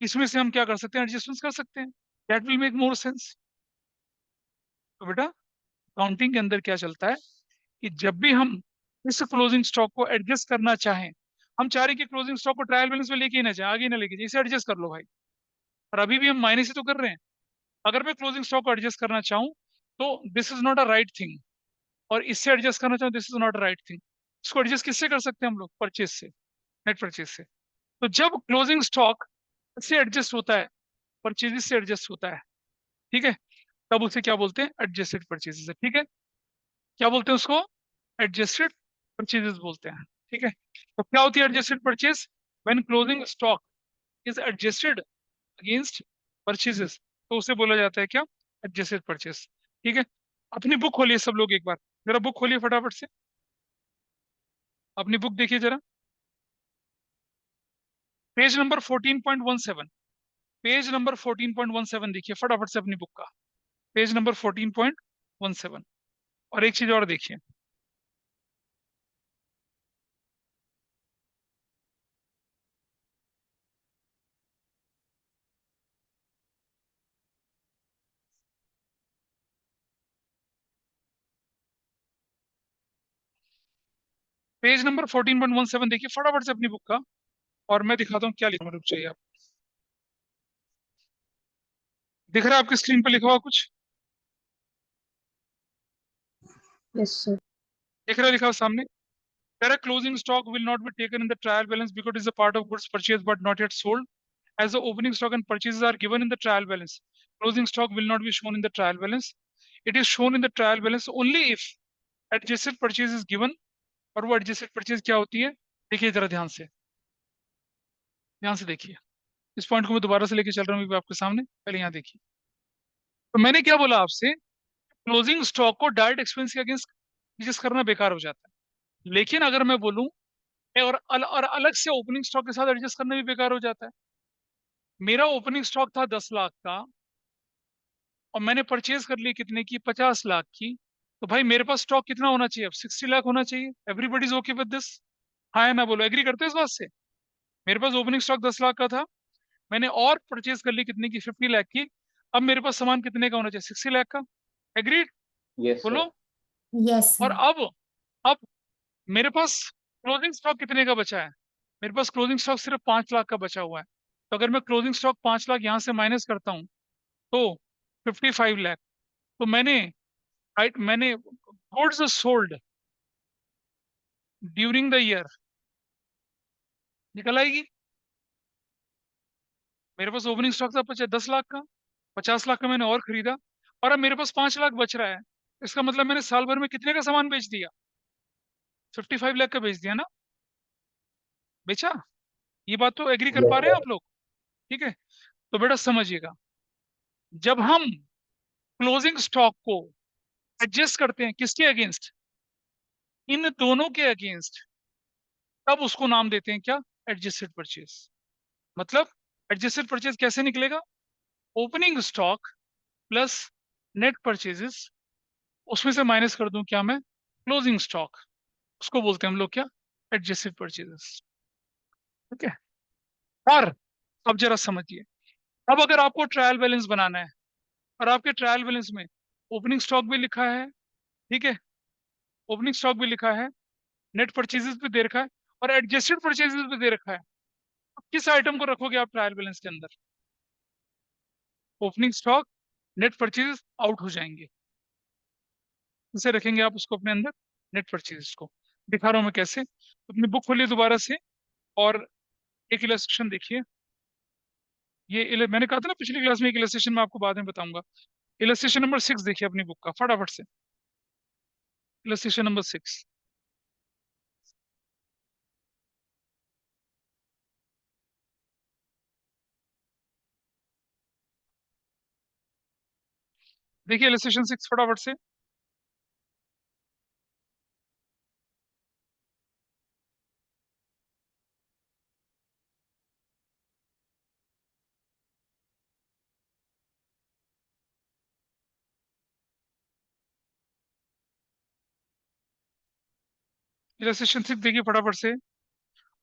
इसमें से हम क्या कर सकते हैं, एडजस्टमेंट कर सकते हैं। That will make more sense. तो बेटा, काउंटिंग के अंदर क्या चलता है कि जब भी हम इस क्लोजिंग स्टॉक को एडजस्ट करना चाहें, हम चाह रहे हैं कि क्लोजिंग स्टॉक को ट्रायल बैलेंस में लेके ही ना जाए, आगे ना लेके जाए, इसे एडजस्ट कर लो भाई। और अभी भी हम माइनस ही तो कर रहे हैं। अगर मैं क्लोजिंग स्टॉक को एडजस्ट करना चाहूँ तो this is not a right thing, और इससे एडजस्ट करना चाहूँ this is not a right thing. इसको एडजस्ट किससे कर सकते हैं हम लोग? परचेज से, नेट परचेज से। तो जब क्लोजिंग स्टॉक से एडजस्ट होता है, परचेजेस से एडजस्ट होता है, ठीक है, तब उसे क्या बोलते हैं? एडजस्टेड परचेजेस, ठीक है। क्या बोलते हैं उसको? एडजस्टेड परचेजेस बोलते हैं, ठीक है। तो क्या होती है adjusted purchase? When closing stock is adjusted against purchases, तो उसे बोला जाता है क्या? एडजस्टेड परचेज, ठीक है। अपनी बुक खोलिए सब लोग, एक बार जरा बुक खोलिए फटाफट से, अपनी बुक देखिए जरा, पेज नंबर 14.17, पेज नंबर 14.17 देखिए फटाफट से अपनी बुक का, पेज नंबर 14.17। और एक चीज और देखिए, पेज नंबर 14.17 देखिए फटाफट से अपनी बुक का, और मैं दिखाता हूँ क्या लिखा, रुक जाइए आप। दिख रहा है आपकी स्क्रीन पर लिखा हुआ कुछ? Yes sir. दिख रहा है लिखा हुआ सामने? Direct closing stock will not be taken in the trial balance because it is a part of goods purchased but not yet sold. As the opening stock and purchases are given in the trial balance, closing stock will not be shown in the trial balance. It is shown in the trial balance only if adjusted purchase is given. और वो adjusted purchase क्या होती है? देखिए जरा ध्यान से, ध्यान से देखिए। इस पॉइंट को मैं दोबारा से लेके चल रहा हूँ अभी आपके सामने, पहले यहाँ देखिए। तो मैंने क्या बोला आपसे? क्लोजिंग स्टॉक को डायरेक्ट एक्सपेंस के अगेंस्ट एडजस्ट करना बेकार हो जाता है। लेकिन अगर मैं बोलूं और अलग से ओपनिंग स्टॉक के साथ एडजस्ट करना भी बेकार हो जाता है। मेरा ओपनिंग स्टॉक था 10 लाख का, और मैंने परचेज कर ली कितने की? 50 लाख की। तो भाई मेरे पास स्टॉक कितना होना चाहिए? अब 60 लाख होना चाहिए। Everybody is okay with this? हाँ या ना बोलो, एग्री करते हो इस बात से? मेरे पास ओपनिंग स्टॉक 10 लाख का था, मैंने और परचेज कर ली कितने की? 50 लाख की। अब मेरे पास सामान कितने का होना चाहिए? 60 लाख का। एग्रीड? Yes, sir. बोलो। यस और सर। अब मेरे पास क्लोजिंग स्टॉक कितने का बचा है? मेरे पास क्लोजिंग स्टॉक सिर्फ 5 लाख का बचा हुआ है। तो अगर मैं क्लोजिंग स्टॉक 5 लाख यहाँ से माइनस करता हूँ तो 55 लाख। तो मैंने goods sold during the year निकल आएगी। मेरे पास ओपनिंग स्टॉक था 10 लाख का, 50 लाख का मैंने और खरीदा, और अब मेरे पास 5 लाख बच रहा है। इसका मतलब मैंने साल भर में कितने का सामान बेच दिया? 55 लाख का बेच दिया ना, बेचा। ये बात तो एग्री कर Yes, पा रहे हैं sir. आप लोग? ठीक है, तो बेटा समझिएगा, जब हम क्लोजिंग स्टॉक को एडजस्ट करते हैं किसके अगेंस्ट? इन दोनों के अगेंस्ट, तब उसको नाम देते हैं क्या? Adjusted purchase. मतलब एडजस्टेड परचेज कैसे निकलेगा? Opening stock plus net purchases, उसमें से माइनस कर दूं क्या मैं? Closing stock. उसको बोलते हैं हम लोग क्या? Adjusted purchases. ठीक है। और अब जरा समझिए, अब अगर आपको ट्रायल बैलेंस बनाना है और आपके ट्रायल बैलेंस में ओपनिंग स्टॉक भी लिखा है, ठीक है, ओपनिंग स्टॉक भी लिखा है, नेट परचेजेस भी दे रखा है, और एडजस्टेड परचेजेस भी दे रखा है, तो किस आइटम को रखोगे आप ट्रायल बैलेंस के अंदर? Opening stock, net purchases out हो जाएंगे। इसे रखेंगे आप उसको अपने अंदर, नेट परचेजेस को। दिखा रहा हूं मैं कैसे। अपनी बुक खोलिए दोबारा से और एक इलस्ट्रेशन देखिए। मैंने कहा था ना पिछली क्लास में एक इलस्ट्रेशन मैं आपको बाद में बताऊंगा। इलस्ट्रेशन नंबर 6 देखिए अपनी बुक का फटाफट से। Illustration number 6। देखिए इलस्ट्रेशन 6 फटाफट से। इलस्ट्रेशन 6 देखिए फटाफट से,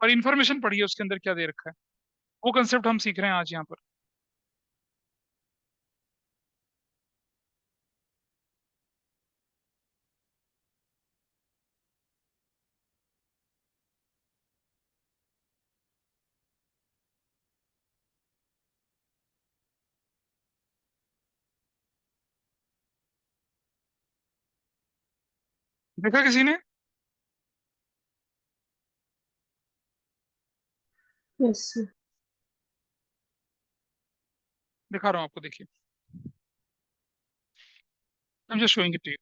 और इन्फॉर्मेशन पढ़िए उसके अंदर क्या दे रखा है। वो कंसेप्ट हम सीख रहे हैं आज यहाँ पर। देखा किसी ने? Yes, sir. दिखा रहा हूँ आपको, देखिए। I'm just showing it to you.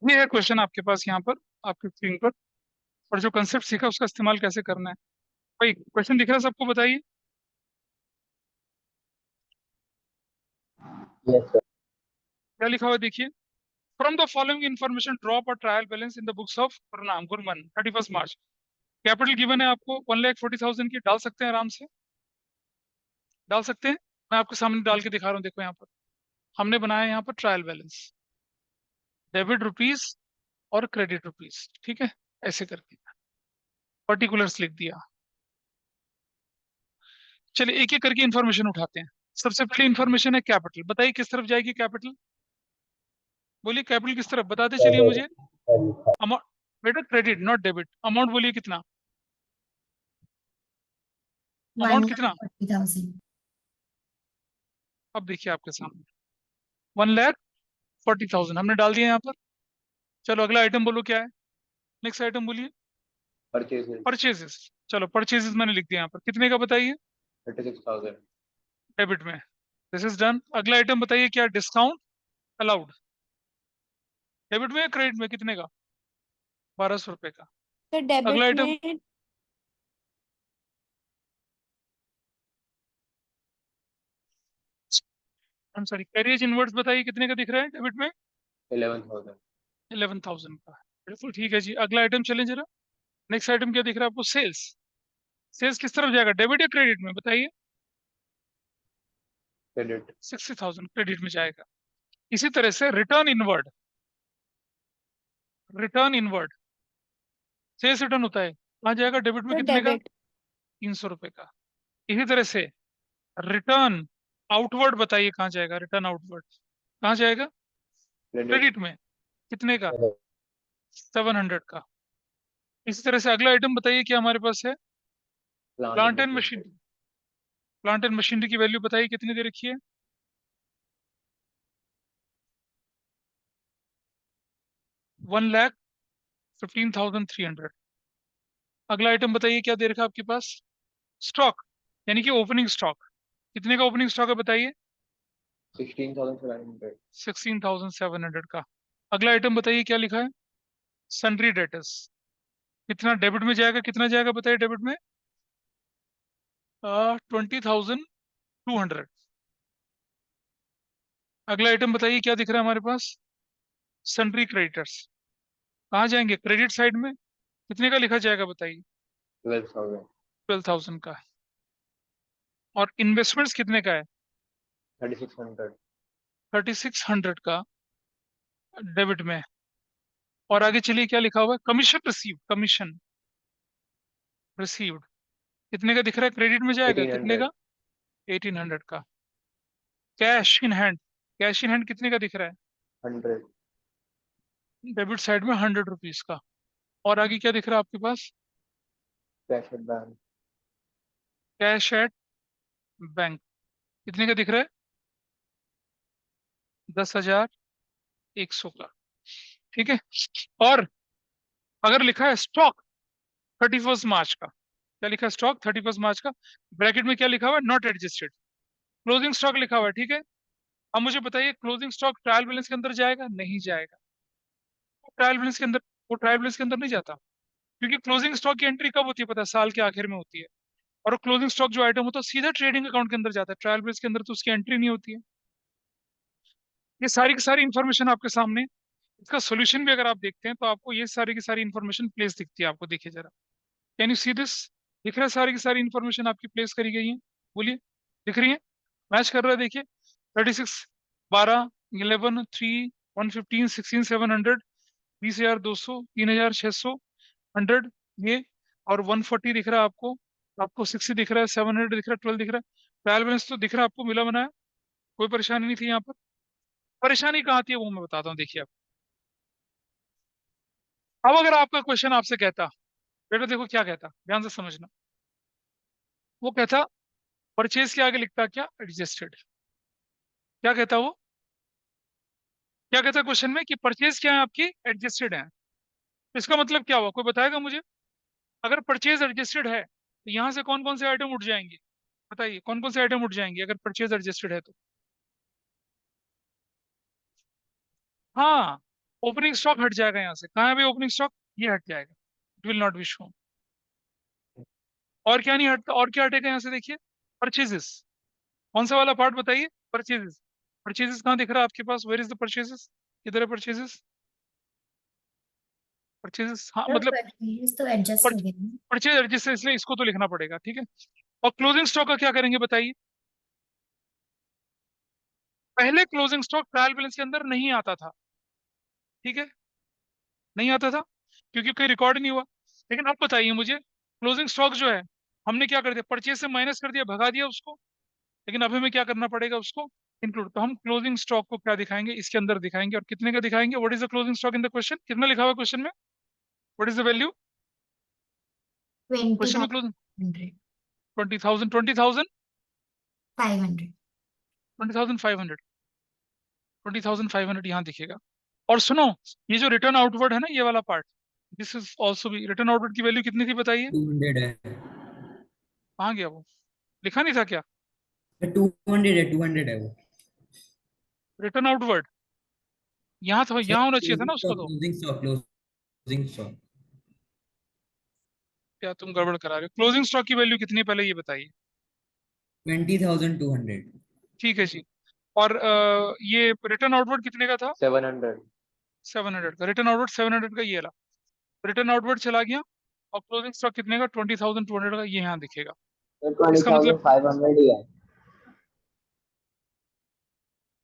ये है क्वेश्चन आपके पास यहाँ पर, आपकी स्क्रीन पर। और जो कंसेप्ट सीखा उसका इस्तेमाल कैसे करना है। भाई क्वेश्चन दिख रहा है सबको? बताइए Yes, sir. क्या लिखा हुआ है, देखिए। From the following information drop a trial balance in the books of Gurman 31 March. Capital given है आपको 1,40,000 की, डाल सकते हैं आराम से, डाल सकते हैं। मैं आपके सामने डाल के दिखा रहा हूँ, देखो यहाँ पर हमने बनाया यहाँ पर ट्रायल बैलेंस, डेबिट रुपीज और क्रेडिट रुपीज, ठीक है, ऐसे करके पर्टिकुलर्स लिख दिया। चलिए एक एक करके इन्फॉर्मेशन उठाते हैं। सबसे पहले इन्फॉर्मेशन है कैपिटल। बताइए किस तरफ जाएगी कैपिटल? बोलिए कैपिटल किस तरफ, बताते चलिए Credit. मुझे। Credit. अमाउंट, बेटा क्रेडिट नॉट डेबिट। अमाउंट बोलिए कितना? वन अमाउंट लाख कितना? 40,000। अब देखिए आपके सामने 1,40,000 हमने डाल दिया यहाँ पर। चलो अगला आइटम बोलो क्या है, नेक्स्ट आइटम बोलिए। Purchases. परचेजेस। चलो परचेजेस मैंने लिख दिया यहाँ पर, कितने का बताइए? 36,000. डेबिट में। This is done. अगला आइटम बताइए क्या? Discount allowed. डेबिट में या क्रेडिट में, कितने का? 1,200 रुपए का। तो अगला डेबिट आइटम, में I'm सॉरी, कैरियज इनवर्ड्स बताइए कितने का दिख रहा है डेबिट में? 11,000. 11,000 का। बिल्कुल ठीक है जी। अगला आइटम चलें जरा। नेक्स्ट आइटम क्या दिख रहा है आपको? सेल्स। सेल्स किस तरफ जाएगा, डेबिट या क्रेडिट में बताइए? क्रेडिट। 60,000 क्रेडिट में जाएगा। इसी तरह से return inward, return inward sales return होता है, कहाँ जाएगा? डेबिट में। कितने का? 300 रुपए का। इसी तरह से रिटर्न आउटवर्ड बताइए कहाँ जाएगा? रिटर्न आउटवर्ड कहाँ जाएगा? क्रेडिट। क्रेडिट में। कितने का? 700 का। इसी तरह से अगला आइटम बताइए क्या हमारे पास है? Plant and machinery. Plant and machinery की वैल्यू बताइए कितनी दे रखी है? 1,15,300। अगला आइटम बताइए क्या दे रखा है आपके पास? स्टॉक, यानी कि ओपनिंग स्टॉक। कितने का ओपनिंग स्टॉक है बताइए? 16,700। 16,700 का। अगला आइटम बताइए क्या लिखा है? Sundry debtors. कितना डेबिट में जाएगा, कितना जाएगा बताइए डेबिट में? 20,200। अगला आइटम बताइए क्या दिख रहा है हमारे पास? Sundry creditors. कहाँ जाएंगे? क्रेडिट साइड में। कितने का लिखा जाएगा बताइए? 12,000। 12,000 का। और इन्वेस्टमेंट्स कितने का है? 3,600। 3,600 का डेबिट में। और आगे चलिए क्या लिखा हुआ है? कमीशन रिसीव, कमीशन रिसीव्ड कितने का दिख रहा है? क्रेडिट में जाएगा। कितने 1,800। का? 1,800 का। Cash in hand, cash in hand कितने का दिख रहा है? 100। डेबिट साइड में 100 रुपीज का। और आगे क्या दिख रहा है आपके पास? Cash at bank. Cash at bank कितने का दिख रहा है? 10,100 का। ठीक है। और अगर लिखा है स्टॉक 31 मार्च का, क्या लिखा है? स्टॉक 31 मार्च का, ब्रैकेट में क्या लिखा हुआ है? Not adjusted. क्लोजिंग स्टॉक लिखा हुआ है, ठीक है। अब मुझे बताइए क्लोजिंग स्टॉक ट्रायल बैलेंस के अंदर जाएगा? नहीं जाएगा। ट्रायल बैलेंस के अंदर, वो ट्रायल बैलेंस के अंदर नहीं जाता, क्योंकि क्लोजिंग स्टॉक की एंट्री कब होती है पता है? साल के आखिर में होती है। और क्लोजिंग स्टॉक जो आइटम होता है सीधा ट्रेडिंग अकाउंट के अंदर जाता है, ट्रायल बैलेंस के अंदर तो उसकी एंट्री नहीं होती है। ये सारी की सारी इन्फॉर्मेशन आपके सामने। इसका सोल्यूशन भी अगर आप देखते हैं तो आपको ये सारी की सारी इन्फॉर्मेशन प्लेस दिखती है आपको। देखिए जरा, कैन यू सी दिस? दिख रहा है सारी की सारी इन्फॉर्मेशन आपकी प्लेस करी गई है? बोलिए, दिख रही है? मैच कर रहा है? देखिए 36, 12, 11, 3, 115, 16, 700, 20,200, 3,600, 100 ये। और 140 दिख रहा है आपको, आपको 60 दिख रहा है, 700 दिख रहा है, 12 दिख रहा है। ट्रायल बैलेंस तो दिख रहा है आपको, मिला बनाया, कोई परेशानी नहीं थी यहाँ पर। परेशानी कहाँ आती है वो मैं बताता हूँ, देखिए अब अगर आपका क्वेश्चन आपसे कहता, बेटा देखो क्या कहता, ध्यान से समझना। वो कहता परचेज के आगे लिखता क्या? एडजस्टेड। क्या कहता वो? क्या कहता क्वेश्चन में कि परचेज क्या है आपकी? एडजस्टेड है। इसका मतलब क्या हुआ, कोई बताएगा मुझे? अगर परचेज एडजस्टेड है तो यहाँ से कौन कौन से आइटम उठ जाएंगे? बताइए कौन कौन से आइटम उठ जाएंगे अगर परचेज एडजस्टेड है तो? हाँ, ओपनिंग स्टॉक हट जाएगा यहाँ से। कहाँ है भाई ओपनिंग स्टॉक? ये हट जाएगा, it will not be shown. और क्या नहीं हटता? और क्या हटेगा यहाँ से? देखिए परचेजेस, कौन सा वाला पार्ट बताइए? परचेजेस। परचेजेस कहाँ दिख रहा है आपके पास? Where is the purchases? किधर है परचेजेस? परचेजेस, हाँ मतलब परचेज तो एडजस्ट हो गया ना। परचेज एडजस्ट है, इसलिए इसको तो लिखना पड़ेगा, ठीक है। और क्लोजिंग स्टॉक का क्या करेंगे बताइए? पहले क्लोजिंग स्टॉक ट्रायल बैलेंस के अंदर नहीं आता था, ठीक है, नहीं आता था क्योंकि कोई रिकॉर्ड नहीं हुआ। लेकिन अब बताइए मुझे, क्लोजिंग स्टॉक जो है हमने क्या कर दिया? परचेज से माइनस कर दिया, भगा दिया उसको। लेकिन अब हमें क्या करना पड़ेगा? उसको इंक्लूड। तो हम क्लोजिंग स्टॉक को क्या दिखाएंगे? इसके अंदर दिखाएंगे। और कितने का दिखाएंगे? What is the closing stock in the question? कितना लिखा हुआ क्वेश्चन में? What is the value 20,500। Question में? क्लोजिंग 20,000, 20,000, 500। 20,500, 20,500 यहाँ दिखेगा। और सुनो, ये जो रिटर्न आउटवर्ड है ना, ये वाला पार्ट, दिस इज ऑल्सो भी रिटर्न आउटवर्ड की वैल्यू कितनी थी बताइए? 200 है। कहाँ गया वो? लिखा नहीं था क्या? 200 है, 200 है वो। रिटर्न आउटवर्ड यहाँ था, सर यहाँ होना चाहिए था ना क्लोजिंग उसको स्टॉक, तो। Closing stock, closing stock. क्या तुम गड़बड़ करा रहे हो? क्लोजिंग स्टॉक की वैल्यू कितनी है पहले ये बताइए? 20,200। ठीक है जी। और ये रिटर्न आउटवर्ड कितने का था? 700। 700 का रिटर्न आउटवर्ड 700 का, ये रहा रिटर्न आउटवर्ड चला गया, और क्लोजिंग स्टॉक कितने का 20,200 का, ये यहाँ दिखेगा। तो इसका मतलब 20,500 ही है।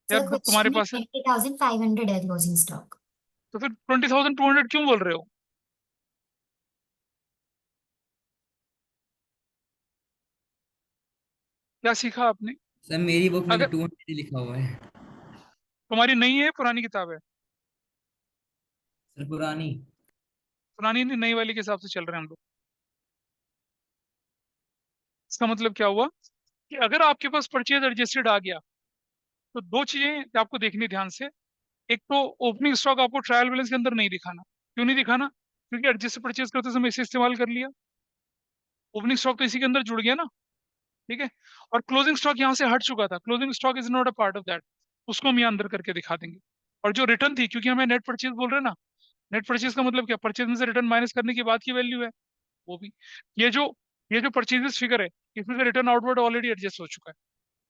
यार सर बुक तुम्हारे क्वेश्चन में पास है, 20,500 है क्लोजिंग स्टॉक। तो फिर 20,200 क्यों बोल रहे हो? क्या सीखा आपने? सर मेरी बुक में तो अगर 200 लिखा हुआ है। तुम्हारी नई है पुरानी किताब है? सर पुरानी। पुरानी नहीं, नई वाली के हिसाब से चल रहे हैं हम लोग। इसका मतलब क्या हुआ कि अगर आपके पास परचेज एडजस्टेड आ गया, तो दो चीजें आपको देखनी ध्यान से। एक तो ओपनिंग स्टॉक आपको ट्रायल बैलेंस के अंदर नहीं दिखाना। क्यों नहीं दिखाना? क्योंकि एडजस्ट परचेज करते समय इसे इस्तेमाल कर लिया, ओपनिंग स्टॉक तो इसी के अंदर जुड़ गया ना, ठीक है। और क्लोजिंग स्टॉक यहाँ से हट चुका था, closing stock is not a part of that, उसको हम यहाँ अंदर करके दिखा देंगे। और जो रिटर्न थी, क्योंकि हमें नेट परचेज बोल रहे हैं ना, नेट परचेज का मतलब क्या, परचेज में से रिटर्न माइनस करने के बाद की वैल्यू है वो भी। ये जो ये जो परचेजेस फिगर है, इसमें से रिटर्न आउटवर्ड ऑलरेडी एडजस्ट हो चुका है।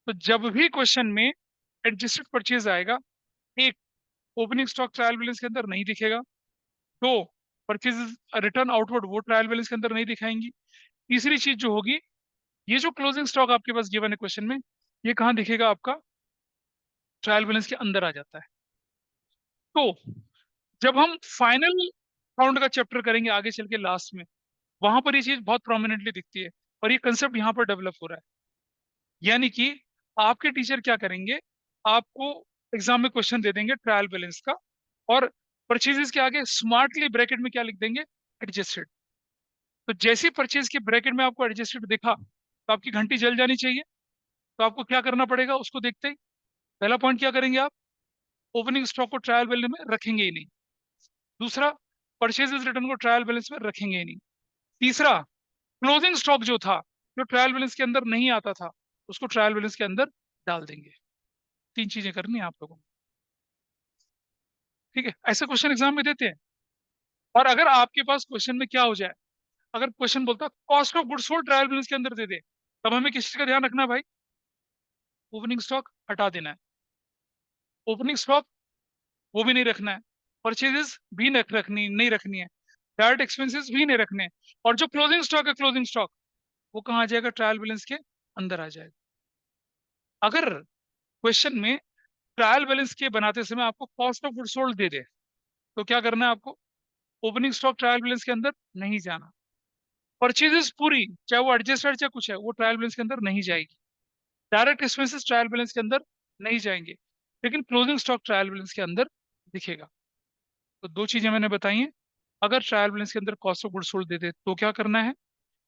तो जब भी क्वेश्चन में एडजस्टेड परचेज आएगा, एक, ओपनिंग स्टॉक ट्रायल बैलेंस के अंदर नहीं दिखेगा, दो, परचेज रिटर्न आउटवर्ड वो ट्रायल बैलेंस के अंदर नहीं दिखाएंगी, तीसरी चीज जो होगी, ये जो क्लोजिंग स्टॉक आपके पास गिवन है क्वेश्चन में, ये कहाँ दिखेगा आपका, ट्रायल बैलेंस के अंदर आ जाता है। तो जब हम फाइनल राउंड का चैप्टर करेंगे आगे चल के लास्ट में, वहां पर ये चीज बहुत प्रोमिनेंटली दिखती है, और ये कंसेप्ट यहाँ पर डेवलप हो रहा है। यानी कि आपके टीचर क्या करेंगे, आपको एग्जाम में क्वेश्चन दे देंगे ट्रायल बैलेंस का, और परचेजेस के आगे स्मार्टली ब्रैकेट में क्या लिख देंगे, एडजस्टेड। तो जैसी परचेज के ब्रैकेट में आपको एडजस्टेड दिखा, तो आपकी घंटी जल जानी चाहिए। तो आपको क्या करना पड़ेगा, उसको देखते ही पहला पॉइंट क्या करेंगे आप, ओपनिंग स्टॉक को ट्रायल बैलेंस में रखेंगे ही नहीं। दूसरा, परचेजेस रिटर्न को ट्रायल बैलेंस में रखेंगे ही नहीं। तीसरा, क्लोजिंग स्टॉक जो था, जो ट्रायल बैलेंस के अंदर नहीं आता था, उसको ट्रायल बैलेंस के अंदर डाल देंगे। तीन चीजें करनी है आप लोगों को, ठीक है। ऐसे क्वेश्चन एग्जाम में देते हैं। और अगर आपके पास क्वेश्चन में क्या हो जाए, अगर क्वेश्चन बोलता cost of goods sold trial balance के अंदर दे दे, तब हमें किस चीज का ध्यान रखना है भाई, ओपनिंग स्टॉक हटा देना है, ओपनिंग स्टॉक वो भी नहीं रखना है, परचेजेस भी नहीं रखनी है, डायरेक्ट एक्सपेंसेस भी नहीं रखने हैं, और जो क्लोजिंग स्टॉक है, क्लोजिंग स्टॉक वो कहाँ आ जाएगा, ट्रायल बैलेंस के अंदर आ जाएगा। अगर क्वेश्चन में ट्रायल बैलेंस के बनाते समय आपको कॉस्ट ऑफ गुड्स सोल्ड दे दे, तो क्या करना है आपको, ओपनिंग स्टॉक ट्रायल बैलेंस के अंदर नहीं जाना, परचेजेस पूरी, चाहे वो एडजस्टेड चाहे कुछ है, वो ट्रायल बैलेंस के अंदर नहीं जाएगी, डायरेक्ट एक्सपेंसेस ट्रायल बैलेंस के अंदर नहीं जाएंगे, लेकिन क्लोजिंग स्टॉक ट्रायल बैलेंस के अंदर दिखेगा। तो दो चीजें मैंने बताई हैं, अगर ट्रायल बैलेंस के अंदर कॉस्ट ऑफ गुड्स सोल्ड दे दे तो क्या करना है,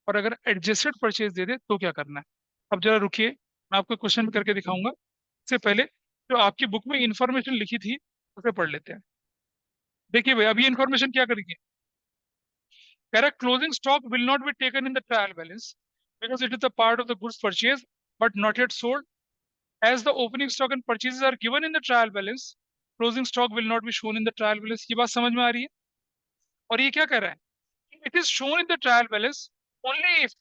और अगर एडजस्टेड परचेज दे दे तो क्या करना है। अब जरा रुकिए, मैं आपको क्वेश्चन करके दिखाऊंगा। इससे पहले जो आपकी बुक में इंफॉर्मेशन लिखी थी, उसे पढ़ लेते हैं। देखिए भाई, अभी इंफॉर्मेशन क्या करेंगे, कह रहा है closing stock will not be taken in the trial balance because it is the part of the goods purchase but not yet sold, as the opening stock and purchases are given in the trial balance, closing stock will not be shown in the trial balance. ये बात समझ में आ रही है? और ये क्या कह रहा है, it is shown in the trial balance only if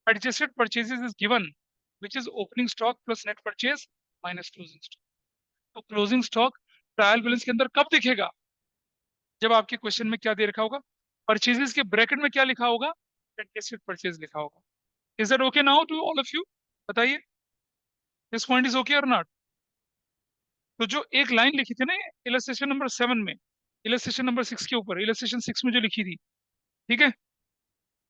adjusted purchases is given, which is opening stock plus net purchase minus closing stock. तो closing stock ट्रायल बैलेंस के अंदर कब दिखेगा, जब आपके क्वेश्चन में क्या दे रखा होगा, परचेजेस के ब्रैकेट में क्या लिखा होगा, एडजस्टेड परचेज लिखा होगा। Is that okay now to all of you? बताइए, दिस पॉइंट इज ओके और नॉट? तो जो एक लाइन लिखी थी ना इलस्ट्रेशन नंबर 7 में, इलस्ट्रेशन नंबर 6 के ऊपर, इलस्ट्रेशन 6 में जो लिखी थी, ठीक है,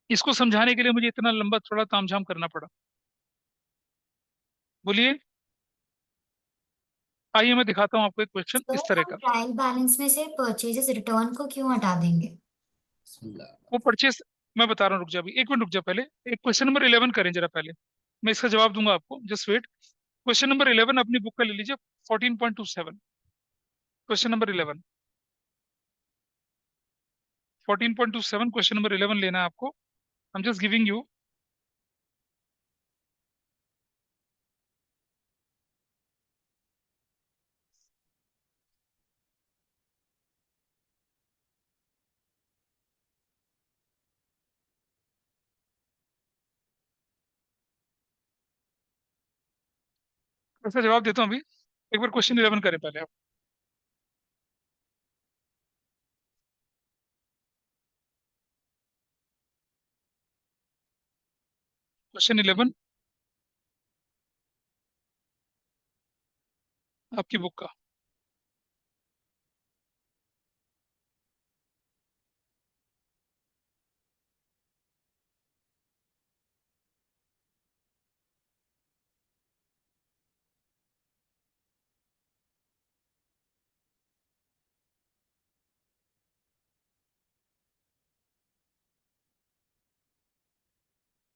इसको समझाने के लिए मुझे इतना लंबा थोड़ा तामझाम करना पड़ा। बोलिए, आइए मैं दिखाता हूँ आपको एक क्वेश्चन सर इस तरह हम का। ट्रायल बैलेंस में से परचेजेस रिटर्न को क्यों हटा देंगे? बिस्मिल्लाह। वो परचेस, मैं बता रहा हूँ, रुक जा अभी, एक मिनट रुक जा, पहले एक क्वेश्चन नंबर 11 करें जरा पहले, मैं इसका जवाब दूंगा आपको, जस्ट वेट। क्वेश्चन नंबर 11 अपनी बुक का ले लीजिए, 14.27, क्वेश्चन नंबर 11, 14.27, क्वेश्चन नंबर 11 लेना है आपको। I am just giving you, इसका जवाब देता हूँ अभी, एक बार क्वेश्चन 11 करें पहले आप। क्वेश्चन 11 आपकी बुक का।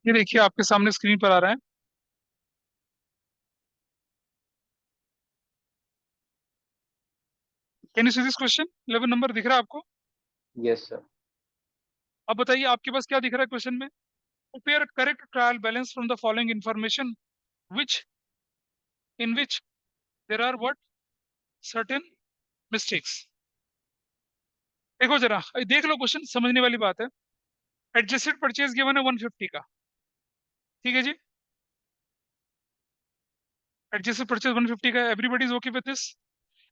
ये देखिए आपके सामने स्क्रीन पर आ रहा है। Can you see this question? 11 number दिख रहा है आपको? Yes, sir. अब बताइए आपके पास क्या दिख रहा है क्वेश्चन में? Prepare correct trial balance from the following information which in which there are what certain mistakes। देखो जरा, देख लो क्वेश्चन, समझने वाली बात है। एडजस्टेड परचेज गिवन है 150 का, ठीक है जी। एडजस्टेड परचेज 150 का, everybody is okay with this?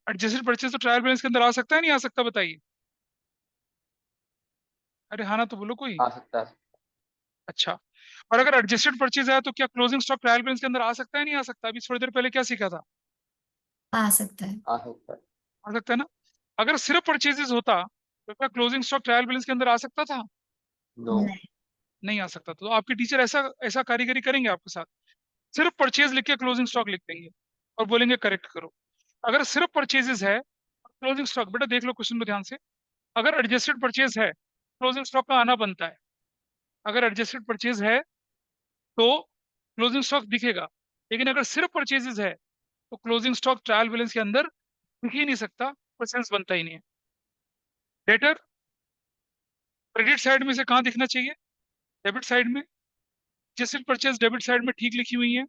Adjusted purchase तो ट्रायल बैलेंस के अंदर आ सकता है, नहीं आ सकता बताइए? अरे हाँ ना तो बोलो कोई। आ सकता है। अच्छा, और अगर एडजस्टेड परचेज है तो क्या क्लोजिंग स्टॉक ट्रायल बैलेंस के अंदर आ सकता है, नहीं आ सकता? अभी थोड़ी देर पहले क्या सीखा था? आ सकता है। आ सकता है। आ सकता है ना। अगर सिर्फ परचेजेस होता तो क्या क्लोजिंग स्टॉक ट्रायल बैलेंस के अंदर आ सकता था? No. नहीं। नहीं आ सकता। तो आपके टीचर ऐसा ऐसा कारीगरी करेंगे आपके साथ, सिर्फ परचेज लिख के क्लोजिंग स्टॉक लिख देंगे और बोलेंगे करेक्ट करो। अगर सिर्फ परचेजेस है क्लोजिंग स्टॉक, बेटा देख लो क्वेश्चन में ध्यान से, अगर एडजस्टेड परचेज है क्लोजिंग स्टॉक का आना बनता है। अगर एडजस्टेड परचेज है तो क्लोजिंग स्टॉक दिखेगा, लेकिन अगर सिर्फ परचेजेस है तो क्लोजिंग स्टॉक ट्रायल बैलेंस के अंदर दिख ही नहीं सकता, परसेंस बनता ही नहीं है। डेटर क्रेडिट साइड में से कहाँ दिखना चाहिए? डेबिट साइड में। एडजस्टेड परचेज डेबिट साइड में ठीक लिखी हुई है।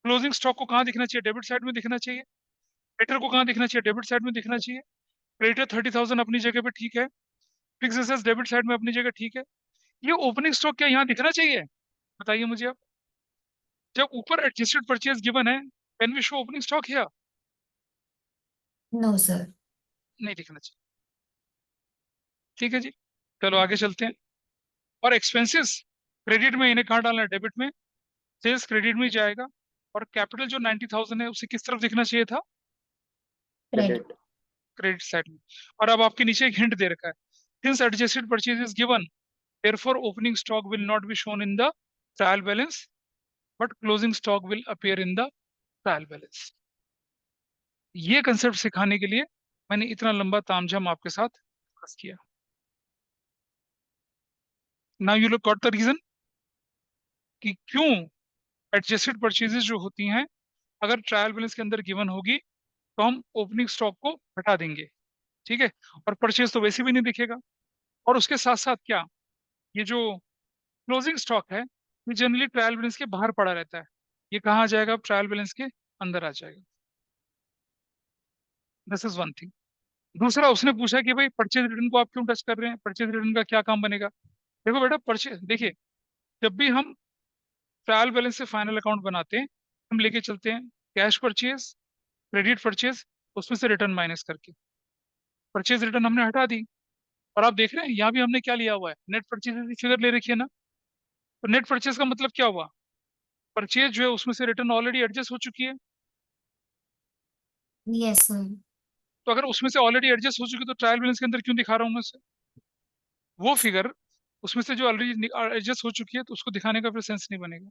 क्लोजिंग स्टॉक को कहाँ दिखना चाहिए? डेबिट साइड में दिखना चाहिए। डेटर को कहाँ दिखना चाहिए? डेबिट साइड में दिखना चाहिए। क्रेडिटर 30,000 अपनी जगह पे ठीक है। फिक्स एसेट्स डेबिट साइड में अपनी जगह ठीक है। ये ओपनिंग स्टॉक क्या यहाँ दिखना चाहिए? बताइए मुझे अब। जब ऊपर एडजस्टेड परचेज गिवन है, can we show opening stock here? No sir. नहीं दिखना चाहिए। ठीक है जी, चलो आगे चलते हैं। और एक्सपेंसेस क्रेडिट में इन्हें कहाँ डालना है? डेबिट में। सेल्स क्रेडिट में ही जाएगा। और कैपिटल जो 90,000 है उसे किस तरफ दिखना चाहिए था? क्रेडिट। Credit. क्रेडिट साइड में। और अब आपके नीचे एक हिंट दे रखा है, since adjusted purchase is given therefore opening stock will not be shown in the trial balance but closing stock will appear in the trial balance। ये कंसेप्ट सिखाने के लिए मैंने इतना लंबा तामझाम आपके साथ डिस्कस किया। Now you look got the reason कि क्यों एडजस्टेड परचेजेस जो होती हैं अगर ट्रायल बैलेंस के अंदर गिवन होगी तो हम ओपनिंग स्टॉक को हटा देंगे, ठीक है, और परचेज तो वैसे भी नहीं दिखेगा। और उसके साथ साथ क्या, ये जो क्लोजिंग स्टॉक है ये जनरली ट्रायल बैलेंस के बाहर पड़ा रहता है, ये कहाँ आ जाएगा? ट्रायल बैलेंस के अंदर आ जाएगा। This is one thing. दूसरा उसने पूछा कि भाई परचेज रिटर्न को आप क्यों टच कर रहे हैं, परचेज रिटर्न का क्या काम बनेगा? देखो बेटा, परचेज देखिए, जब भी हम ट्रायल बैलेंस से फाइनल अकाउंट बनाते हैं हम लेके चलते हैं कैश परचेज, क्रेडिट परचेज, उसमें से रिटर्न माइनस करके परचेज रिटर्न हमने हटा दी। और आप देख रहे हैं यहाँ भी हमने क्या लिया हुआ है? नेट परचेज की फिगर ले रखी है ना। तो नेट परचेज का मतलब क्या हुआ? परचेज जो है उसमें से रिटर्न ऑलरेडी एडजस्ट हो चुकी है। Yes sir. तो अगर उसमें से ऑलरेडी एडजस्ट हो चुकी है तो ट्रायल बैलेंस के अंदर क्यों दिखा रहा हूँ मैं उसे? वो फिगर उसमें से जो ऑलरेडी एडजस्ट हो चुकी है तो उसको दिखाने का फिर सेंस नहीं बनेगा।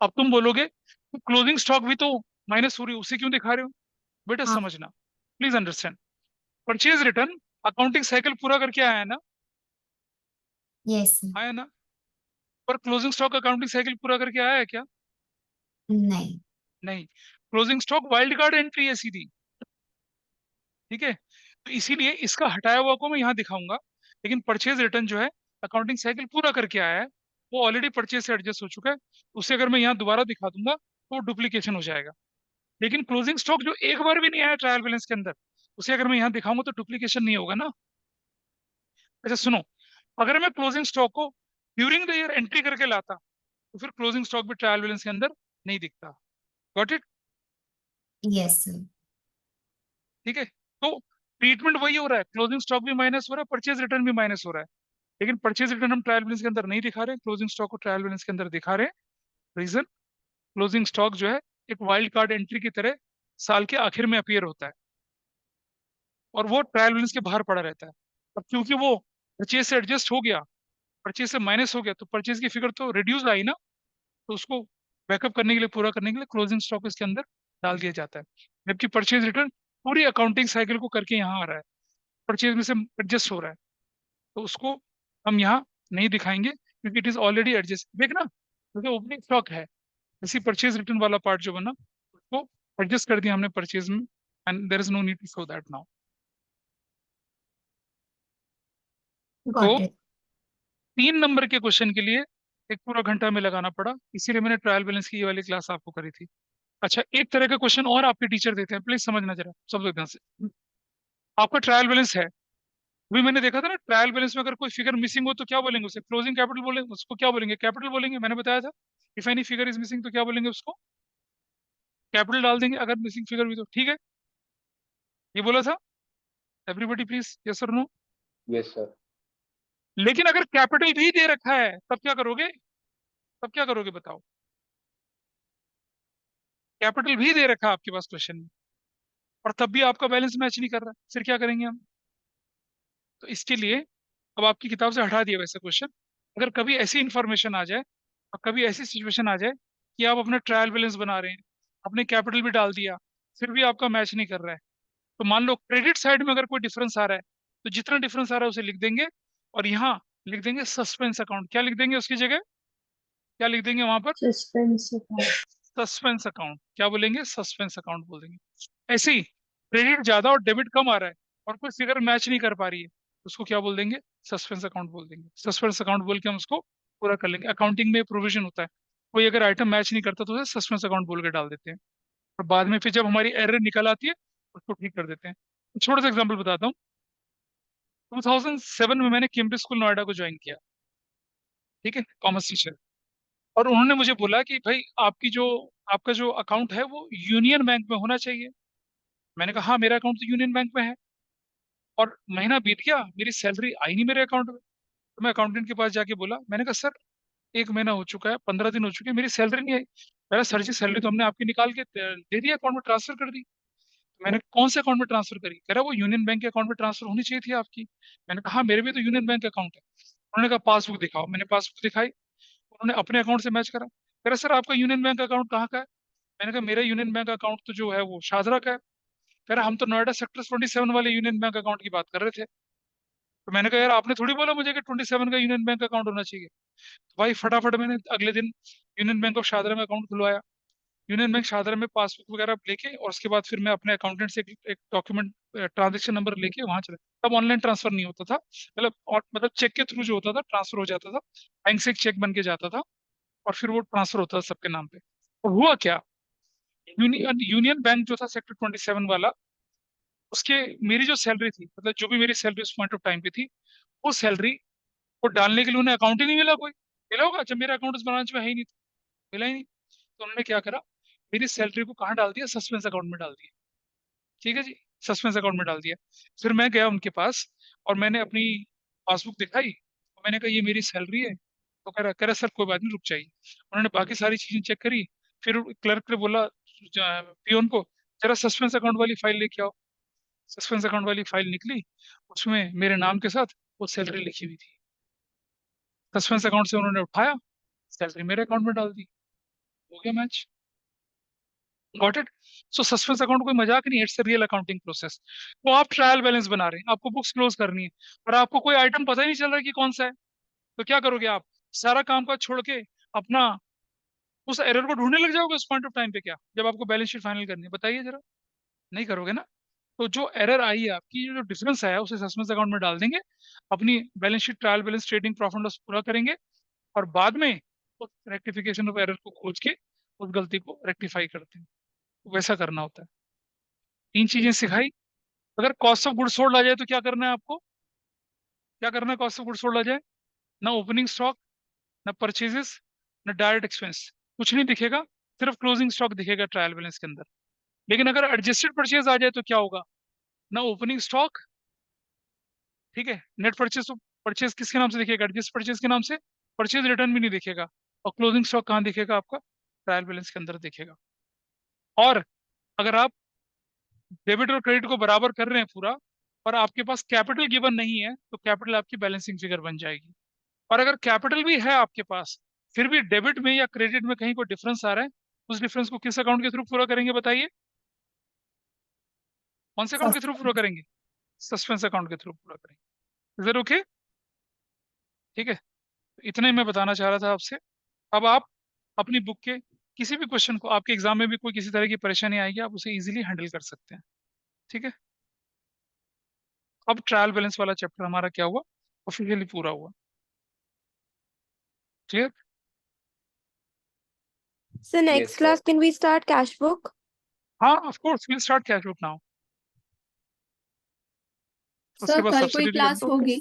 अब तुम बोलोगे तो क्लोजिंग स्टॉक भी तो माइनस हो रही है, उसे क्यों दिखा रहे हो? बेटा हाँ। समझना, please understand, purchase return accounting cycle पूरा करके आया है ना, यस सर। आया ना। पर क्लोजिंग स्टॉक अकाउंटिंग साइकिल पूरा करके आया है क्या? नहीं। नहीं। Closing stock wild card entry है सीधी, ठीक है। तो इसीलिए इसका हटाया हुआ को मैं यहाँ दिखाऊंगा, लेकिन परचेज रिटर्न जो है अकाउंटिंग साइकिल पूरा करके आया है, वो ऑलरेडी परचेज से एडजस्ट हो चुका है। उसे अगर मैं यहाँ दोबारा दिखा दूंगा तो डुप्लीकेशन हो जाएगा। लेकिन क्लोजिंग स्टॉक जो एक बार भी नहीं आया ट्रायल बैलेंस के अंदर, उसे अगर मैं यहाँ दिखाऊंगा तो डुप्लीकेशन नहीं होगा ना। अच्छा सुनो, अगर मैं क्लोजिंग स्टॉक को ड्यूरिंग द ईयर एंट्री करके लाता तो फिर क्लोजिंग स्टॉक भी ट्रायल बैलेंस के अंदर नहीं दिखता। Got it? Yes sir. ठीक है। तो ट्रीटमेंट वही हो रहा है, क्लोजिंग स्टॉक भी माइनस हो रहा है, परचेज रिटर्न भी माइनस हो रहा है। लेकिन परचेज रिटर्न हम ट्रायल बैलेंस के अंदर नहीं दिखा रहे, क्लोजिंग स्टॉक को ट्रायल बैलेंस के अंदर दिखा रहे हैं। रीजन, क्लोजिंग स्टॉक जो है एक वाइल्ड कार्ड एंट्री की तरह साल के आखिर में अपीयर होता है और वो ट्रायल बैलेंस के बाहर पड़ा रहता है। अब क्योंकि वो परचेज से एडजस्ट हो गया, परचेज से माइनस हो गया, तो परचेज की फिगर तो रिड्यूस आई ना, तो उसको बैकअप करने के लिए, पूरा करने के लिए क्लोजिंग स्टॉक इसके अंदर डाल दिया जाता है। जबकि परचेज रिटर्न पूरी अकाउंटिंग साइकिल को करके यहाँ आ रहा है, परचेज में से एडजस्ट हो रहा है, तो उसको हम यहाँ नहीं दिखाएंगे क्योंकि इट इज ऑलरेडी एडजस्ट। देखना, क्योंकि ओपनिंग स्टॉक है, इसी परचेज रिटर्न वाला पार्ट जो बना उसको एडजस्ट कर दिया हमने परचेज में, and there is no need to show that now. तो गॉट इट। 3 नंबर के क्वेश्चन के लिए एक पूरा घंटा में लगाना पड़ा, इसीलिए मैंने ट्रायल बैलेंस की ये वाली क्लास आपको करी थी। अच्छा, एक तरह का क्वेश्चन और आपके टीचर देते हैं, प्लीज समझना जरा सब लोग ध्यान से। आपका ट्रायल बैलेंस है, अभी मैंने देखा था ना, ट्रायल बैलेंस में अगर कोई फिगर मिसिंग हो तो क्या बोलेंगे उसे? क्लोजिंग कैपिटल बोलेंगे उसको, क्या बोलेंगे? कैपिटल बोलेंगे, मैंने बताया था। If any figure is missing तो क्या बोलेंगे उसको? कैपिटल डाल देंगे, अगर मिसिंग फिगर भी तो ठीक है, ये बोला था। एवरीबडी प्लीज यस और नो। Yes, sir. लेकिन अगर कैपिटल भी दे रखा है तब क्या करोगे? तब क्या करोगे बताओ? कैपिटल भी दे रखा है आपके पास क्वेश्चन में और तब भी आपका बैलेंस मैच नहीं कर रहा, फिर क्या करेंगे हम? तो इसके लिए अब आपकी किताब से हटा दिया वैसे क्वेश्चन। अगर कभी ऐसी इंफॉर्मेशन आ जाए और कभी ऐसी सिचुएशन आ जाए कि आप अपना ट्रायल बैलेंस बना रहे हैं, आपने कैपिटल भी डाल दिया, फिर भी आपका मैच नहीं कर रहा है, तो मान लो क्रेडिट साइड में अगर कोई डिफरेंस आ रहा है, तो जितना डिफरेंस आ रहा है उसे लिख देंगे और यहाँ लिख देंगे सस्पेंस अकाउंट। क्या लिख देंगे उसकी जगह? क्या लिख देंगे वहां पर? Suspense account. Suspense account. क्या बोलेंगे? सस्पेंस अकाउंट बोल देंगे। ऐसे ही क्रेडिट ज्यादा और डेबिट कम आ रहा है और कोई फिगर मैच नहीं कर पा रही है, उसको क्या बोल देंगे? सस्पेंस अकाउंट बोल देंगे। सस्पेंस अकाउंट बोल के हम उसको पूरा कर लेंगे। अकाउंटिंग में प्रोविजन होता है, कोई अगर आइटम मैच नहीं करता तो उसे सस्पेंस अकाउंट बोल के डाल देते हैं और बाद में फिर जब हमारी एरर निकल आती है उसको ठीक कर देते हैं। छोटा सा एग्जाम्पल बताता हूँ। 2007 में मैंने कैम्ब्रिज स्कूल नोएडा को ज्वाइन किया, ठीक है, कॉमर्स टीचर। और उन्होंने मुझे बोला कि भाई आपका जो अकाउंट है वो यूनियन बैंक में होना चाहिए। मैंने कहा हाँ, मेरा अकाउंट तो यूनियन बैंक में है। और महीना बीत गया, मेरी सैलरी आई नहीं मेरे अकाउंट में। तो मैं अकाउंटेंट के पास जाके बोला, मैंने कहा सर 1 महीना हो चुका है, 15 दिन हो चुके हैं, मेरी सैलरी नहीं आई। कह रहा सर जी, सैलरी तो हमने आपकी निकाल के दे दी, अकाउंट में ट्रांसफर कर दी। मैंने कौन से अकाउंट में ट्रांसफर करी? कह रहा वो यूनियन बैंक के अकाउंट में ट्रांसफर होनी चाहिए थी आपकी। मैंने कहा हाँ, मेरे भी तो यूनियन बैंक अकाउंट है। उन्होंने कहा पासबुक दिखाओ। मैंने पासबुक दिखाई, उन्होंने अपने अकाउंट से मैच करा। कह रहा सर आपका यूनियन बैंक अकाउंट कहाँ का है? मैंने कहा मेरा यूनियन बैंक अकाउंट तो जो है वो शाहदरा का है। कह रहा हम तो नोएडा सेक्टर 27 वाले यूनियन बैंक अकाउंट की बात कर रहे थे। तो मैंने कहा यार आपने थोड़ी बोला मुझे कि 27 का यूनियन बैंक अकाउंट होना चाहिए। तो भाई फटाफट मैंने अगले दिन यूनियन बैंक ऑफ शाहदरा में अकाउंट खुलवाया। यूनियन बैंक शाहदरा में पासबुक वगैरह लेके और उसके बाद फिर मैं अपने अकाउंटेंट से एक डॉक्यूमेंट ट्रांजेक्शन नंबर लेके वहां चला। तब ऑनलाइन ट्रांसफर नहीं होता था, मतलब और मतलब चेक के थ्रू जो होता था ट्रांसफर हो जाता था, बैंक से एक चेक बन के जाता था और फिर वो ट्रांसफर होता था सबके नाम पे। तो हुआ क्या, यूनियन बैंक जो था सेक्टर 27 वाला, उसके मेरी जो सैलरी थी, मतलब जो भी मेरी सैलरी उस पॉइंट ऑफ टाइम पे थी, वो सैलरी को डालने के लिए उन्हें अकाउंट ही नहीं मिला। कोई मिला होगा जब मेरा अकाउंट उस ब्रांच में है ही नहीं, तो मिला ही नहीं। तो उन्होंने क्या करा, मेरी सैलरी को कहाँ डाल दिया? सस्पेंस अकाउंट में डाल दिया। ठीक है जी, सस्पेंस अकाउंट में डाल दिया। फिर मैं गया उनके पास और मैंने अपनी पासबुक दिखाई और मैंने कहा ये मेरी सैलरी है। तो कह रहा सर कोई बात नहीं, रुक जाइए। उन्होंने बाकी सारी चीजें चेक करी, फिर क्लर्क ने बोला पियोन को, जरा सस्पेंस अकाउंट वाली फाइल लेके आओ। सस्पेंस अकाउंट वाली फाइल निकली, उसमें मेरे नाम के साथ वो सैलरी लिखी हुई थी। सस्पेंस अकाउंट से उन्होंने उठाया, सैलरी मेरे अकाउंट में डाल दी, हो गया match. Got it? So suspense account कोई मजाक नहीं, it's a real accounting process. तो आप ट्रायल बैलेंस बना रहे हैं, आपको बुक्स क्लोज करनी है और आपको कोई आइटम पता ही नहीं चल रहा कि कौन सा है, तो क्या करोगे आप? सारा काम का छोड़ के अपना उस एरर को ढूंढने लग जाओगे उस पॉइंट ऑफ टाइम पे? क्या जब आपको बैलेंस शीट फाइनल करनी है, बताइए जरा। नहीं करोगे ना। तो जो एरर आई है आपकी, जो डिफरेंस आया है, उसे सस्पेंस अकाउंट में डाल देंगे, अपनी balance sheet, trial balance, trading, profit loss पूरा करेंगे और बाद में उस रेक्टिफिकेशन ऑफ एरर को खोज के उस गलती को रेक्टिफाई करते हैं। तो वैसा करना होता है। 3 चीजें सिखाई। अगर कॉस्ट ऑफ गुड्स सोल्ड आ जाए तो क्या करना है आपको? क्या करना है कॉस्ट ऑफ गुड्स सोल्ड आ जाए? ना ओपनिंग स्टॉक, ना परचेजेस, ना डायरेक्ट एक्सपेंस, कुछ नहीं दिखेगा, सिर्फ क्लोजिंग स्टॉक दिखेगा ट्रायल बैलेंस के अंदर। लेकिन अगर एडजस्टेड परचेज आ जाए तो क्या होगा? ना ओपनिंग स्टॉक, ठीक है। नेट परचेज, तो परचेज किसके नाम से दिखेगा? जिस परचेज के नाम से परचेज रिटर्न भी नहीं दिखेगा। और क्लोजिंग स्टॉक कहाँ दिखेगा? आपका ट्रायल बैलेंस के अंदर दिखेगा। और अगर आप डेबिट और क्रेडिट को बराबर कर रहे हैं पूरा, और आपके पास कैपिटल गिवन नहीं है, तो कैपिटल आपकी बैलेंसिंग फिगर बन जाएगी। और अगर कैपिटल भी है आपके पास, फिर भी डेबिट में या क्रेडिट में कहीं कोई डिफरेंस आ रहा है, उस डिफरेंस को किस अकाउंट के थ्रू पूरा करेंगे बताइए? कौन से अकाउंट के थ्रू पूरा करेंगे? सस्पेंस अकाउंट के थ्रू पूरा करेंगे। Is it okay? ठीक है, इतना ही मैं बताना चाह रहा था आपसे। अब आप अपनी बुक के किसी भी क्वेश्चन को, आपके एग्जाम में भी कोई किसी तरह की परेशानी आएगी, आप उसे इजीली हैंडल कर सकते हैं। ठीक है, अब ट्रायल बैलेंस वाला चैप्टर हमारा क्या हुआ? ऑफिशियली पूरा हुआ। Clear? So next Yes, class sir. can we start cash book? हाँ, of course will start cash book now. उसके सर बाद कल कोई सब्सिडी क्लास होगी?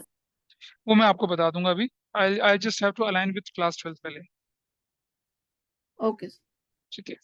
वो मैं आपको बता दूंगा अभी। I just have to align with class 12 पहले। ओके। ठीक है।